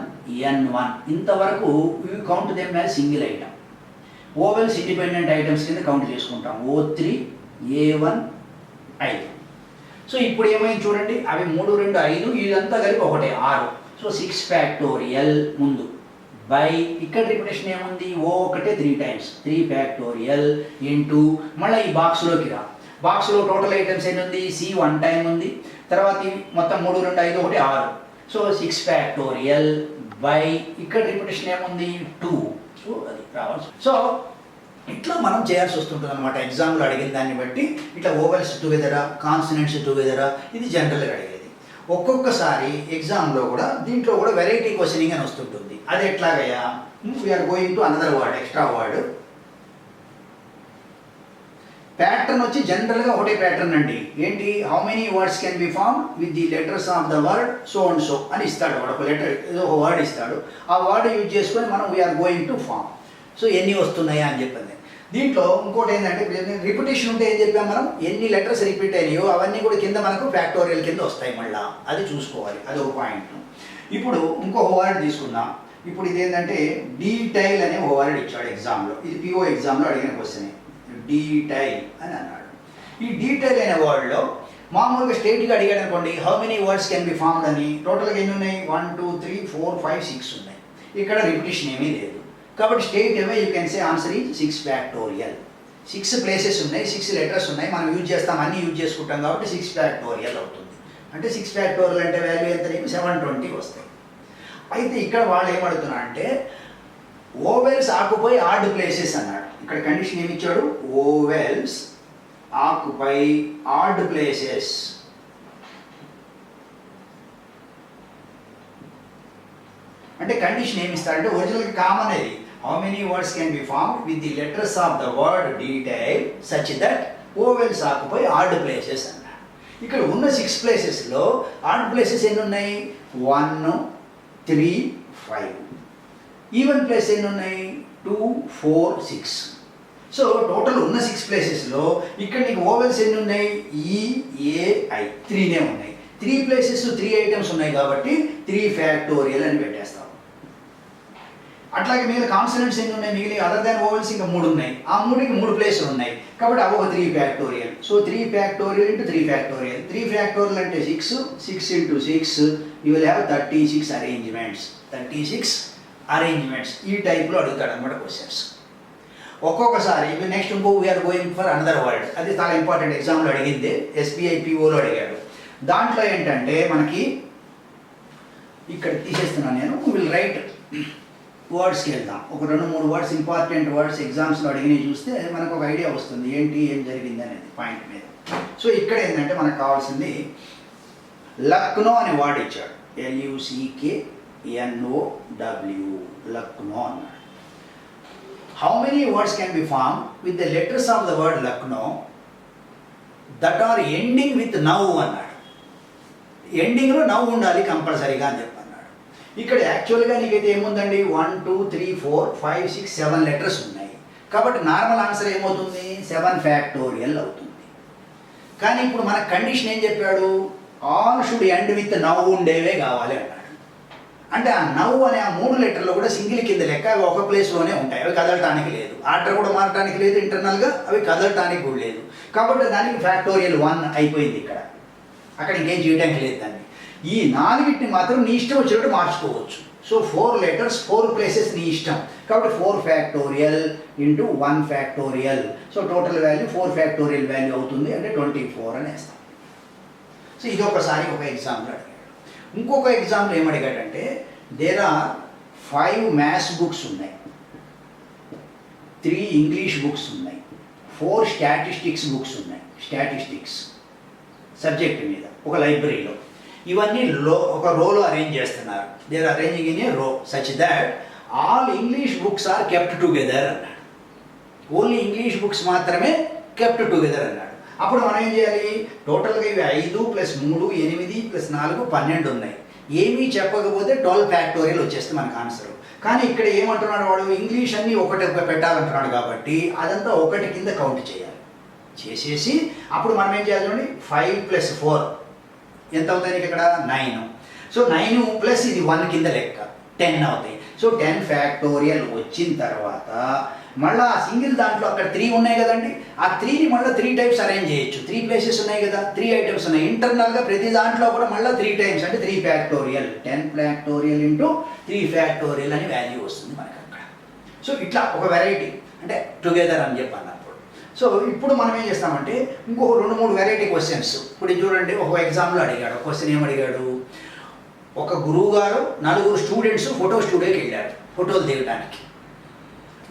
N1 ఇంతవరకు ఇవి count them as single item. Vowels independent items కింద కౌంట్ చేసుకుంటాం. O3 A1 5. సో ఇప్పుడు ఏమైంది చూడండి, అవి 3 2 5 ఇదంతా కలిపి ఒకటే 6. సో 6 ఫ్యాక్టోరియల్ ముందు బై ఇక్కడ రిపిటేషన్ ఏముంది, O ఒకటే 3 times 3 ఫ్యాక్టోరియల్ ఇంటూ మళ్ళీ ఈ బాక్స్లోకి రా. బాక్స్లో టోటల్ ఐటమ్స్ ఎన్ని ఉంది, C 1 time ఉంది, తర్వాత మొత్తం 3 2 5 ఒకటి 6. సో 6 ఫ్యాక్టోరియల్ బై ఇక్కడ రిపిటేషన్ ఏముంది 2. సో అది రావాలి. సో ఇట్లా మనం చేయాల్సి వస్తుంటుంది అనమాట. ఎగ్జామ్లో అడిగిన దాన్ని బట్టి ఇట్లా ఓవెల్స్ టుగెదరా, కాన్సనెంట్స్ టుగెదరా, ఇది జనరల్గా అడిగేది. ఒక్కొక్కసారి ఎగ్జామ్లో కూడా దీంట్లో కూడా వెరైటీ క్వశ్చనింగ్ అని వస్తుంటుంది. అది ఎట్లాగయ్యా, we're going to another word, extra word. Pattern వచ్చి జనరల్గా ఒకటే ప్యాటర్న్ అండి. ఏంటి, how many words can be form with the letters of the word so and so అని ఇస్తాడు. వాడు ఒక లెటర్ ఏదో ఒక వర్డ్ ఇస్తాడు, ఆ వర్డ్ యూజ్ చేసుకొని మనం we are going to form. So ఎన్ని వస్తున్నాయా అని చెప్పింది. దీంట్లో ఇంకోటి ఏంటంటే రిపిటేషన్ ఉంటే ఏం చెప్పాం మనం, ఎన్ని లెటర్స్ రిపీట్ అయినాయో అవన్నీ కూడా కింద మనకు ఫ్యాక్టోరియల్ కింద వస్తాయి. మళ్ళీ అది చూసుకోవాలి, అది ఒక పాయింట్. ఇప్పుడు ఇంకొక వర్డ్ తీసుకుందాం. ఇప్పుడు ఇదేంటంటే డీటైల్ అనే ఒక వర్డ్ ఇచ్చాడు ఎగ్జామ్లో. ఇది PO ఎగ్జామ్లో అడిగిన క్వశ్చన్. డీటైల్ అని అన్నాడు. ఈ డీటైల్ అనే వర్డ్లో మామూలుగా స్టేట్గా అడిగాడు అనుకోండి, how many words can be formed అని. టోటల్గా ఎన్ని ఉన్నాయి, 1 2 3 4 5 6 ఉన్నాయి. ఇక్కడ రిపిటేషన్ ఏమీ లేదు కాబట్టి state away you can say answer is 6 factorial. 6 places ఉన్నాయి, 6 లెటర్స్ ఉన్నాయి, మనం యూజ్ చేస్తాం, అన్నీ యూజ్ చేసుకుంటాం కాబట్టి 6 ఫ్యాక్టోరియల్ అవుతుంది. అంటే 6 ఫ్యాక్టోరియల్ అంటే వాల్యూ ఎంత, 720 వస్తాయి. అయితే ఇక్కడ వాళ్ళు ఏమడుతున్నా అంటే ఓవెల్స్ ఆకుపై ఆడ్ ప్లేసెస్ అన్నాడు. ఇక్కడ కండిషన్ ఏమి ఇచ్చాడు, ఓవెల్స్ ఆకుపై ఆడ్ ప్లేసెస్. అంటే కండిషన్ ఏమి ఇస్తాడంటే ఒరిజినల్ కామన్ అది, how many words can be formed with the letters of the word detail such that vowels occupy odd places అన్నాడు. ఇక్కడ ఉన్న 6 ప్లేసెస్లో ఆడ్ ప్లేసెస్ ఎన్ని ఉన్నాయి, 1 3 5. ఈవెన్ ప్లేస్ ఎన్ని ఉన్నాయి, 2 4 6. సో టోటల్ ఉన్న 6 ప్లేసెస్లో ఇక్కడ నీకు ఓవెల్స్ ఎన్ని ఉన్నాయి, EAI 3నే ఉన్నాయి. 3 ప్లేసెస్ 3 ఐటమ్స్ ఉన్నాయి కాబట్టి 3 ఫ్యాక్టోరియల్ అని పెట్టేస్తాం. అట్లాగే మిగిలిన కాన్సనెంట్స్ ఎన్ని ఉన్నాయి, మిగిలిన అదర్ దాన్ ఓవెల్స్ ఇంకా 3 ఉన్నాయి. ఆ 3కి 3 ప్లేసులు ఉన్నాయి కాబట్టి అవి ఒక 3 factorial. So 3 factorial into 3 factorial. 3 factorial అంటే 6, 6 into 6 you will have 36 arrangements. 36 arrangements ఈ టైప్లో అడుగుతాడు అనమాట క్వశ్చన్స్. ఒక్కొక్కసారి నెక్స్ట్ ఇంకో we are going for another word. అది చాలా ఇంపార్టెంట్, ఎగ్జామ్లో అడిగింది, SBI POలో అడిగాడు. దాంట్లో ఏంటంటే మనకి ఇక్కడ తీసేస్తున్నాను నేను, విల్ రైట్ వర్డ్స్కి వెళ్దాం. ఒక 2 3 వర్డ్స్, ఇంపార్టెంట్ వర్డ్స్ ఎగ్జామ్స్లో అడిగినవి చూస్తే మనకు ఒక ఐడియా వస్తుంది ఏంటి ఏం జరిగింది అనేది పాయింట్ మీద. సో ఇక్కడ ఏంటంటే మనకు కావాల్సింది లక్నో అనే వర్డ్ ఇచ్చాడు, LUCKNOW, లక్నో అన్నాడు. How many words can be form with the letters of the word Lucknow that are ending with now అన్నాడు. ఎండింగ్లో నవ్వు ఉండాలి కంపల్సరీగా అని చెప్పన్నాడు. ఇక్కడ యాక్చువల్గా నీకైతే ఏముందండి, 1 2 3 4 5 6 7 లెటర్స్ ఉన్నాయి కాబట్టి నార్మల్ ఆన్సర్ ఏమవుతుంది, 7 ఫ్యాక్టోరియల్ అవుతుంది. కానీ ఇప్పుడు మన కండిషన్ ఏం చెప్పాడు, ఆల్ షుడ్ ఎండ్ విత్ నవ్వు ఉండేవే కావాలి అన్నాడు. అంటే ఆ నవ్వు అనే ఆ 3 లెటర్లు కూడా సింగిల్ కింద లెక్క, అవి ఒక ప్లేస్లోనే ఉంటాయి, అవి కదలటానికి లేదు, ఆర్డర్ కూడా మారటానికి లేదు, ఇంటర్నల్గా అవి కదలటానికి కూడా లేదు. కాబట్టి దానికి ఫ్యాక్టోరియల్ 1 అయిపోయింది. ఇక్కడ అక్కడ ఇంకేం చేయడానికి లేదు దాన్ని. ఈ 4ని మాత్రం నీ ఇష్టం వచ్చినట్టు మార్చుకోవచ్చు. సో 4 లెటర్స్ 4 ప్లేసెస్ నీ ఇష్టం కాబట్టి 4 factorial into 1 factorial. So total value 4 factorial value అవుతుంది, అంటే 24 అని వేస్తాం. సో ఇది ఒకసారి ఒక ఎగ్జాంపుల్ అడిగాడు. ఇంకొక ఎగ్జాంపుల్ ఏమడిగాడంటే దేర్ ఆర్ 5 మ్యాథ్స్ బుక్స్ ఉన్నాయి, 3 ఇంగ్లీష్ బుక్స్ ఉన్నాయి, 4 స్టాటిస్టిక్స్ బుక్స్ ఉన్నాయి. స్టాటిస్టిక్స్ సబ్జెక్ట్ మీద ఒక లైబ్రరీలో ఇవన్నీ ఒక రోలో అరేంజ్ చేస్తున్నారు. They are arranging in a row such that all English books are kept together అన్నాడు. ఓన్లీ ఇంగ్లీష్ బుక్స్ మాత్రమే కెప్ట్ టుగెదర్ అన్నాడు. అప్పుడు మనం ఏం చేయాలి, టోటల్గా ఇవి 5 + 3 8 + 4 12 ఉన్నాయి. ఏమీ చెప్పకపోతే 12 ఫ్యాక్టోరియల్ వచ్చేస్తే మనకు ఆన్సర్. కానీ ఇక్కడ ఏమంటున్నాడు వాడు, ఇంగ్లీష్ అన్నీ ఒకటి పెట్టాలంటున్నాడు కాబట్టి అదంతా ఒకటి కింద కౌంట్ చేయాలి. చేసేసి అప్పుడు మనం ఏం చేయాలి చూడండి, 5 + 4 ఎంత అవుతాయి ఇక్కడ 9. సో 9 ప్లస్ ఇది 1 కింద లెక్క 10 అవుతాయి. సో 10 ఫ్యాక్టోరియల్ వచ్చిన తర్వాత మళ్ళీ ఆ సింగిల్ దాంట్లో అక్కడ 3 ఉన్నాయి కదండి, ఆ 3ని మళ్ళీ 3 టైమ్స్ అరేంజ్ చేయొచ్చు. 3 ప్లేసెస్ ఉన్నాయి కదా, 3 ఐటమ్స్ ఉన్నాయి. ఇంటర్నల్గా ప్రతి దాంట్లో కూడా మళ్ళీ 3 టైమ్స్ అంటే 3 ఫ్యాక్టోరియల్, 10 ఫ్యాక్టోరియల్ ఇంటూ 3 ఫ్యాక్టోరియల్ అని వాల్యూ వస్తుంది మనకి అక్కడ. సో ఇట్లా ఒక వెరైటీ అంటే టుగెదర్ అని చెప్పి అన్నప్పుడు. సో ఇప్పుడు మనం ఏం చేస్తామంటే ఇంకొక 2-3 వెరైటీ క్వశ్చన్స్. ఇప్పుడు ఇది చూడండి, ఒక ఎగ్జామ్లో అడిగాడు క్వశ్చన్. ఏమడిగాడు, ఒక గురువు గారు 4 స్టూడెంట్స్ ఫోటో స్టూడియోకి వెళ్ళారు ఫోటోలు దిగడానికి.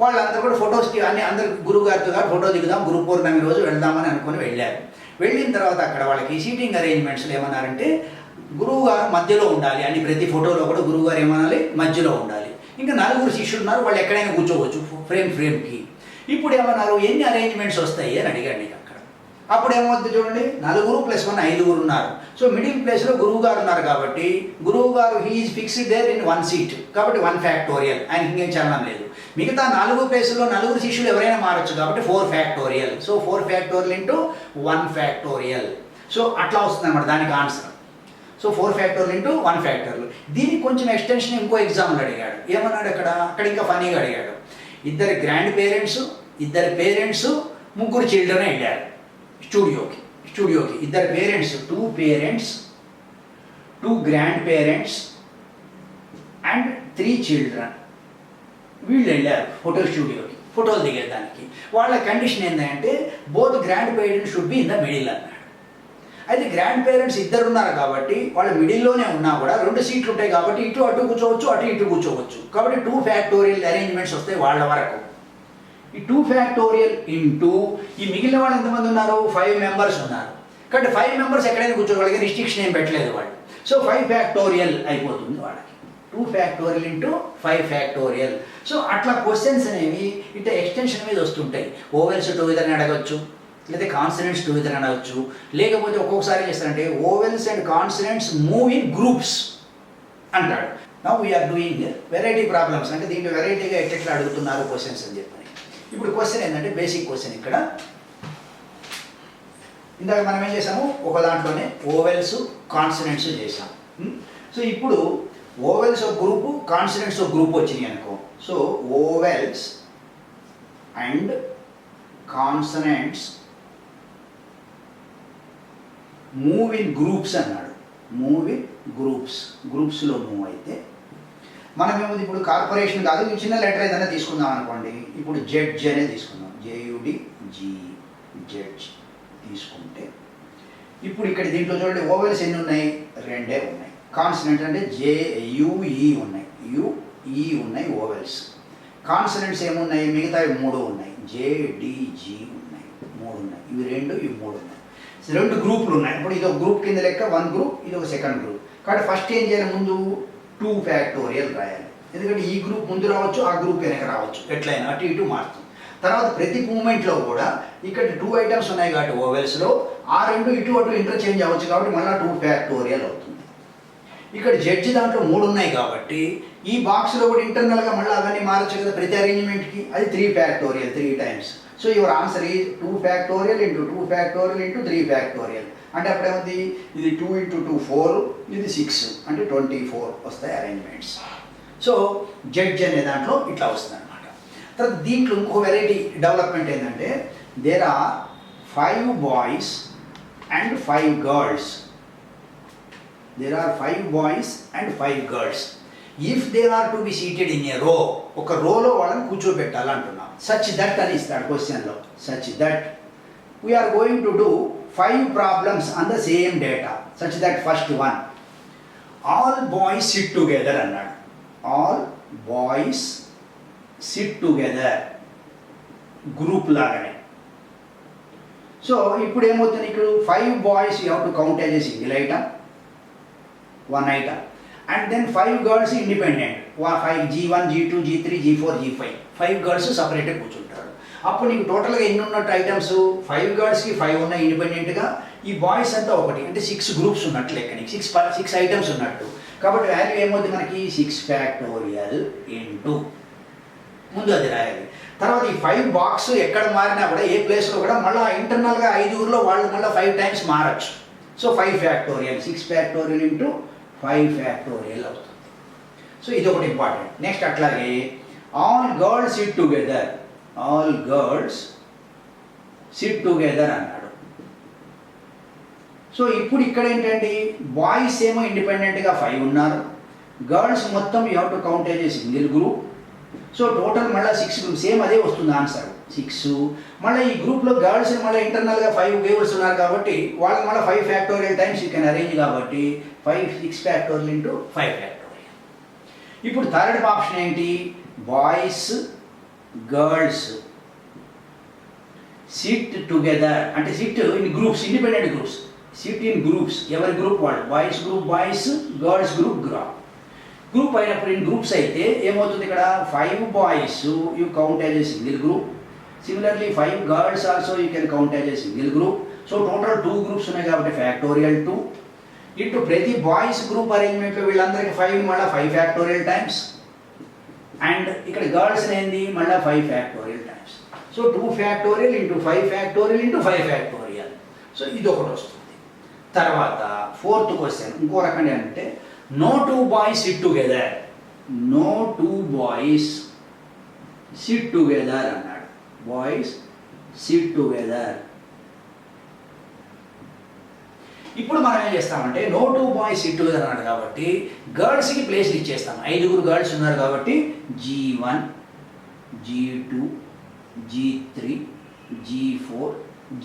వాళ్ళందరూ కూడా ఫొటోస్కి అందరు గురువు గారితో గారు ఫోటో దిగుదాం, గురు పౌర్ణమి రోజు వెళ్దామని అనుకుని వెళ్ళారు. వెళ్ళిన తర్వాత అక్కడ వాళ్ళకి సీటింగ్ అరేంజ్మెంట్స్లో ఏమన్నారంటే గురువు గారు మధ్యలో ఉండాలి అని, ప్రతి ఫోటోలో కూడా గురువు గారు ఏమనాలి మధ్యలో ఉండాలి. ఇంకా 4 శిష్యులు ఉన్నారు, వాళ్ళు ఎక్కడైనా కూర్చోవచ్చు ఫ్రేమ్కి. ఇప్పుడు ఏమన్నారు, ఎన్ని అరేంజ్మెంట్స్ వస్తాయి అని అడిగాడు నీకు అక్కడ. అప్పుడు ఏమవుతుంది చూడండి, 4 + 1 5 ఉన్నారు. సో మిడిల్ ప్లేస్లో గురువు గారు ఉన్నారు కాబట్టి గురువు గారు he is fixed there in 1 seat కాబట్టి 1 ఫ్యాక్టోరియల్, ఆయన ఇంకేం చలనం లేదు. మిగతా 4 ప్లేసుల్లో 4 శిష్యులు ఎవరైనా మారచ్చు కాబట్టి 4 factorial. So 4 factorial into 1 factorial. So అట్లా వస్తుంది అన్నమాట దానికి answer. So 4 factorial into 1 factorial. దీనికి కొంచెం ఎక్స్టెన్షన్ ఇంకో ఎగ్జామ్లో అడిగాడు. ఏమన్నాడు అక్కడ ఇంకా ఫనీగా అడిగాడు, 2 గ్రాండ్ పేరెంట్స్, 2 పేరెంట్స్, 3 చిల్డ్రన్ వెళ్ళారు స్టూడియోకి. 2 parents, 2 parents, 2 grand parents and 3 children వీళ్ళు వెళ్ళారు ఫోటో స్టూడియోకి ఫోటోలు దిగేదానికి. వాళ్ళ కండిషన్ ఏంటంటే both grand parents should be in the middle అన్నాడు. అయితే గ్రాండ్ పేరెంట్స్ 2 ఉన్నారు కాబట్టి వాళ్ళు మిడిల్లోనే ఉన్నా కూడా 2 సీట్లు ఉంటాయి కాబట్టి ఇటు అటు కూర్చోవచ్చు, అటు ఇటు కూర్చోవచ్చు. కాబట్టి 2 ఫ్యాక్టోరియల్ అరేంజ్మెంట్స్ వస్తాయి వాళ్ళ వరకు. ఈ 2 ఫ్యాక్టోరియల్ ఇంటూ ఈ మిగిలిన వాళ్ళు ఎంతమంది ఉన్నారు, 5 మెంబర్స్ ఉన్నారు. కాబట్టి 5 మెంబర్స్ ఎక్కడైనా కూర్చోగలిగే రిస్ట్రిక్షన్ ఏం పెట్టలేదు వాళ్ళు. సో 5 ఫ్యాక్టోరియల్ అయిపోతుంది వాళ్ళకి. 2 ఫ్యాక్టోరియల్ ఇంటూ 5 ఫ్యాక్టోరియల్. సో అట్లా క్వశ్చన్స్ అనేవి ఇట్లా ఎక్స్టెన్షన్ మీద వస్తుంటాయి. ఓవెల్స్ టుగెదర్ అని అడగచ్చు, లేదా కాన్సనెంట్స్ టుగెదర్ అని అడగచ్చు. లేకపోతే ఒక్కొక్కసారి ఏం చేస్తారంటే vowels and consonants move in groups అంటాడు. Now we're doing variety problems, అంటే దీంట్లో వెరైటీగా ఎట్లా అడుగుతున్నారు క్వశ్చన్స్ అని చెప్పని. ఇప్పుడు క్వశ్చన్ ఏంటంటే బేసిక్ క్వశ్చన్. ఇక్కడ ఇందాక మనం ఏం చేసాము, ఒక దాంట్లోనే ఓవెల్స్ కాన్సనెంట్స్ చేసాం. సో ఇప్పుడు ఓవెల్స్ ఒక గ్రూపు, కాన్సనెంట్స్ ఒక గ్రూప్ వచ్చినాయి అనుకో. So vowels and consonants move in groups అన్నాడు. మూవ్ ఇన్ గ్రూప్స్లో మూవ్ అయితే మనం ఏముంది, ఇప్పుడు కార్పొరేషన్ కాదు, చిన్న లెటర్ ఏదైనా తీసుకుందాం అనుకోండి. ఇప్పుడు జడ్జ్ అనే తీసుకుందాం, JUDG జడ్జ్ తీసుకుంటే ఇప్పుడు ఇక్కడ దీంట్లో చూడండి ఓవెల్స్ ఎన్ని ఉన్నాయి, 2 ఉన్నాయి. కాన్సనెంట్ అంటే JUE ఉన్నాయి, UE ఉన్నాయి ఓవెల్స్. కాన్సనెంట్స్ ఏమున్నాయి, మిగతావి 3 ఉన్నాయి, JDG ఉన్నాయి, 3 ఉన్నాయి. ఇవి 2, ఇవి 3 ఉన్నాయి. 2 గ్రూపులు ఉన్నాయి. ఇప్పుడు ఇది ఒక గ్రూప్ కింద లెక్క, 1 గ్రూప్, ఇది ఒక సెకండ్ గ్రూప్. కాబట్టి ఫస్ట్ ఏం చేయాలి, ముందు 2 ఫ్యాక్టోరియల్ రాయాలి. ఎందుకంటే ఈ గ్రూప్ ముందు రావచ్చు, ఆ గ్రూప్ వెనక రావచ్చు, ఎట్లయినా అటు ఇటు మారుతుంది. తర్వాత ప్రతి మూమెంట్లో కూడా ఇక్కడ 2 ఐటమ్స్ ఉన్నాయి కాబట్టి ఓవెల్స్లో ఆ 2 ఇటు అటు ఇంటర్చేంజ్ అవ్వచ్చు కాబట్టి మళ్ళీ 2 ఫ్యాక్టోరియల్ అవుతుంది. ఇక్కడ జడ్జి దాంట్లో 3 ఉన్నాయి కాబట్టి ఈ బాక్స్లో కూడా ఇంటర్నల్గా మళ్ళీ అవన్నీ మారచ్చు కదా ప్రతి అరేంజ్మెంట్కి. అది 3 factorial, 3 times. So your answer is 2 factorial into 2 factorial into 3 factorial. అంటే అప్పుడేముంది, ఇది 2 × 2 4, ఇది 6 అంటే 24 వస్తాయి అరేంజ్మెంట్స్. సో జడ్జ్ అనే దాంట్లో ఇట్లా వస్తుంది అనమాట. తర్వాత దీంట్లో ఇంకో వెరైటీ డెవలప్మెంట్ ఏంటంటే there are 5 boys and 5 girls. There are 5 boys and 5 girls. If they are to be seated in a row, ఒక రోలో వాళ్ళని కూర్చోబెట్టాలంటున్నాం. Such that అని ఇస్తాడు క్వశ్చన్లో. Such that we are going to do 5 problems on the same data. Such that first one, all boys sit together అన్నాడు. All boys sit together, group లాగానే. So ఇప్పుడు ఏమవుతుంది, ఇక్కడ 5 boys you have to count as a single item, 1 item, and then 5 girls independent, 5 G1 G2 G3 G4 G5, 5 girls సపరేట్గా కూర్చుంటారు. అప్పుడు నీకు టోటల్గా ఎన్ని ఉన్నట్టు ఐటమ్స్, 5 గర్ల్స్కి 5 ఉన్నాయి ఇండిపెండెంట్గా, ఈ బాయ్స్ అంతా ఒకటి, అంటే 6 గ్రూప్స్ ఉన్నట్టు లెక్క, నీకు 6 ఐటమ్స్ ఉన్నట్టు. కాబట్టి వాల్యూ ఏమవుతుంది మనకి 6 ఫ్యాక్టోరియల్ ఇంటూ ముందు అది రాయాలి. తర్వాత ఈ 5 బాక్స్ ఎక్కడ మారినా కూడా ఏ ప్లేస్లో కూడా మళ్ళీ ఇంటర్నల్గా 5 వాళ్ళు మళ్ళీ 5 టైమ్స్ మారచ్చు. So 5 factorial 6 factorial into 5 factorial అవుతుంది. సో ఇది ఒకటి ఇంపార్టెంట్. నెక్స్ట్ అట్లాగే all girls sit together, all girls sit together అన్నాడు. సో ఇప్పుడు ఇక్కడ ఏంటంటే బాయ్స్ ఏమో ఇండిపెండెంట్గా 5 ఉన్నారు, గర్ల్స్ మొత్తం you have to count as a single group. So total మళ్ళీ 6 గ్రూప్, సేమ్ అదే వస్తుంది ఆన్సర్ 6. మళ్ళీ ఈ గ్రూప్లో గర్ల్స్ మళ్ళీ ఇంటర్నల్గా 5 గేర్స్ ఉన్నారు కాబట్టి వాళ్ళకి మళ్ళీ 5 factorial times you can arrange కాబట్టి 6 ఫ్యాక్టోరియల్ ఇంటూ 5 ఫ్యాక్టోరియల్. ఇప్పుడు థర్డ్ ఆప్షన్ ఏంటి, బాయ్స్ గర్ల్స్ సిట్ టుగెదర్ అంటే SIT in groups, independent groups, SIT in groups, ఎవరి గ్రూప్ వాళ్ళు, boys group boys, girls group group అయినప్పుడు ఇన్ గ్రూప్స్ అయితే ఏమవుతుంది ఇక్కడ 5 boys you count as a single group, similarly 5 girls also you can count as a single group. So total 2 groups ఉన్నాయి కాబట్టి factorial 2 into ప్రతి boys group అరేంజ్మెంట్లో వీళ్ళందరికీ 5 మళ్ళీ 5 ఫ్యాక్టోరియల్ టైమ్స్, అండ్ ఇక్కడ గర్ల్స్ ఏంది మళ్ళీ 5 factorial times. So 2 factorial into 5 factorial into 5 factorial. So ఇది ఒకటి వస్తుంది. తర్వాత 4th క్వశ్చన్ ఇంకో రకంగా అంటే no 2 boys sit together, no 2 boys sit together అన్నాడు. Boys sit together. ఇప్పుడు మనం ఏం చేస్తామంటే నో 2 బాయ్స్ సిట్ టుగెదర్ అన్నాడు కాబట్టి గర్ల్స్కి ప్లేస్లు ఇచ్చేస్తాం. 5 గర్ల్స్ ఉన్నారు కాబట్టి G1 G2 G3 G4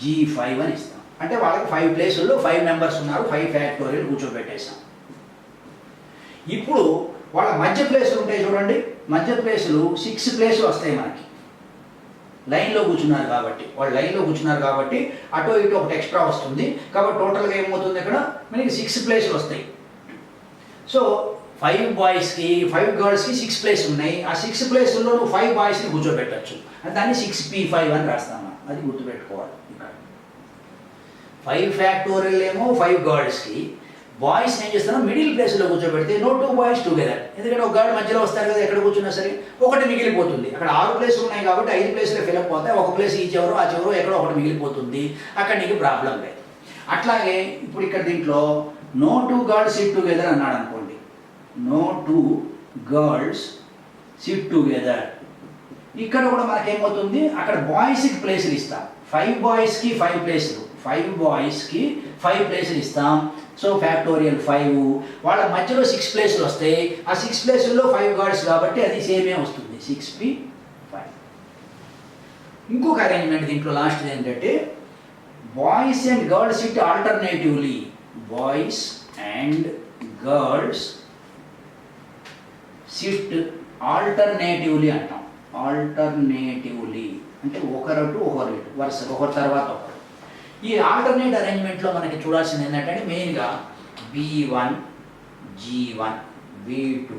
G5 అని ఇస్తాం. అంటే వాళ్ళకి 5 ప్లేసుల్లో 5 మెంబర్స్ ఉన్నారు, 5 ఫ్యాక్టోరియల్ కూర్చోబెట్టేసాం. ఇప్పుడు వాళ్ళ మధ్య ప్లేసులు ఉంటాయి చూడండి, మధ్య ప్లేసులు 6 ప్లేసులు వస్తాయి మనకి. లైన్లో కూర్చున్నారు కాబట్టి వాళ్ళు లైన్లో కూర్చున్నారు కాబట్టి అటు ఇటు ఒకటి ఎక్స్ట్రా వస్తుంది కాబట్టి టోటల్గా ఏమవుతుంది ఇక్కడ మనకి 6 ప్లేసులు వస్తాయి. సో 5 బాయ్స్కి 5 గర్ల్స్కి 6 ప్లేస్ ఉన్నాయి. ఆ 6 ప్లేసుల్లో నువ్వు 5 బాయ్స్ని కూర్చోబెట్టచ్చు, దాన్ని 6P5 అని రాస్తాను. అది గుర్తుపెట్టుకోవాలి. ఇక్కడ 5 ఫ్యాక్టోరియల్ ఏమో 5 గర్ల్స్కి, బాయ్స్ ఏం చేస్తాను మిడిల్ ప్లేస్లో కూర్చోబెడితే నో 2 బాయ్స్ టుగెదర్. ఎందుకంటే ఒక గర్ల్ మధ్యలో వస్తారు కదా, ఎక్కడ కూర్చున్నా సరే ఒకటి మిగిలిపోతుంది. అక్కడ 6 ప్లేసులు ఉన్నాయి కాబట్టి 5 ప్లేసులు ఫిల్అప్ అవుతాయి, ఒక ప్లేస్ ఈ చివరో ఆ చివరో ఎక్కడో ఒకటి మిగిలిపోతుంది, అక్కడ నీకు ప్రాబ్లం లేదు. అట్లాగే ఇప్పుడు ఇక్కడ దీంట్లో నో 2 గర్ల్స్ సిట్ టుగెదర్ అన్నాడు అనుకోండి, నో 2 గర్ల్స్ సిట్ టుగెదర్. ఇక్కడ కూడా మనకేమవుతుంది అక్కడ బాయ్స్కి ప్లేసులు ఇస్తాం. 5 బాయ్స్కి 5 ప్లేసులు, 5 బాయ్స్కి 5 ప్లేసులు ఇస్తాం. So factorial 5. వాళ్ళ మధ్యలో 6 ప్లేసులు వస్తాయి. ఆ 6 ప్లేసుల్లో 5 గర్ల్స్ కాబట్టి అది సేమే వస్తుంది 6P5. ఇంకొక అరేంజ్మెంట్ దీంట్లో లాస్ట్ ఏంటంటే boys and girls SIT alternatively, boys and girls SIT alternatively అంటాం. ఆల్టర్నేటివ్లీ అంటే ఒకరు వరుస ఒకరి తర్వాత ఒకరు. ఈ ఆల్టర్నేట్ అరేంజ్మెంట్లో మనకి చూడాల్సింది ఏంటంటే మెయిన్గా B1 G1 B2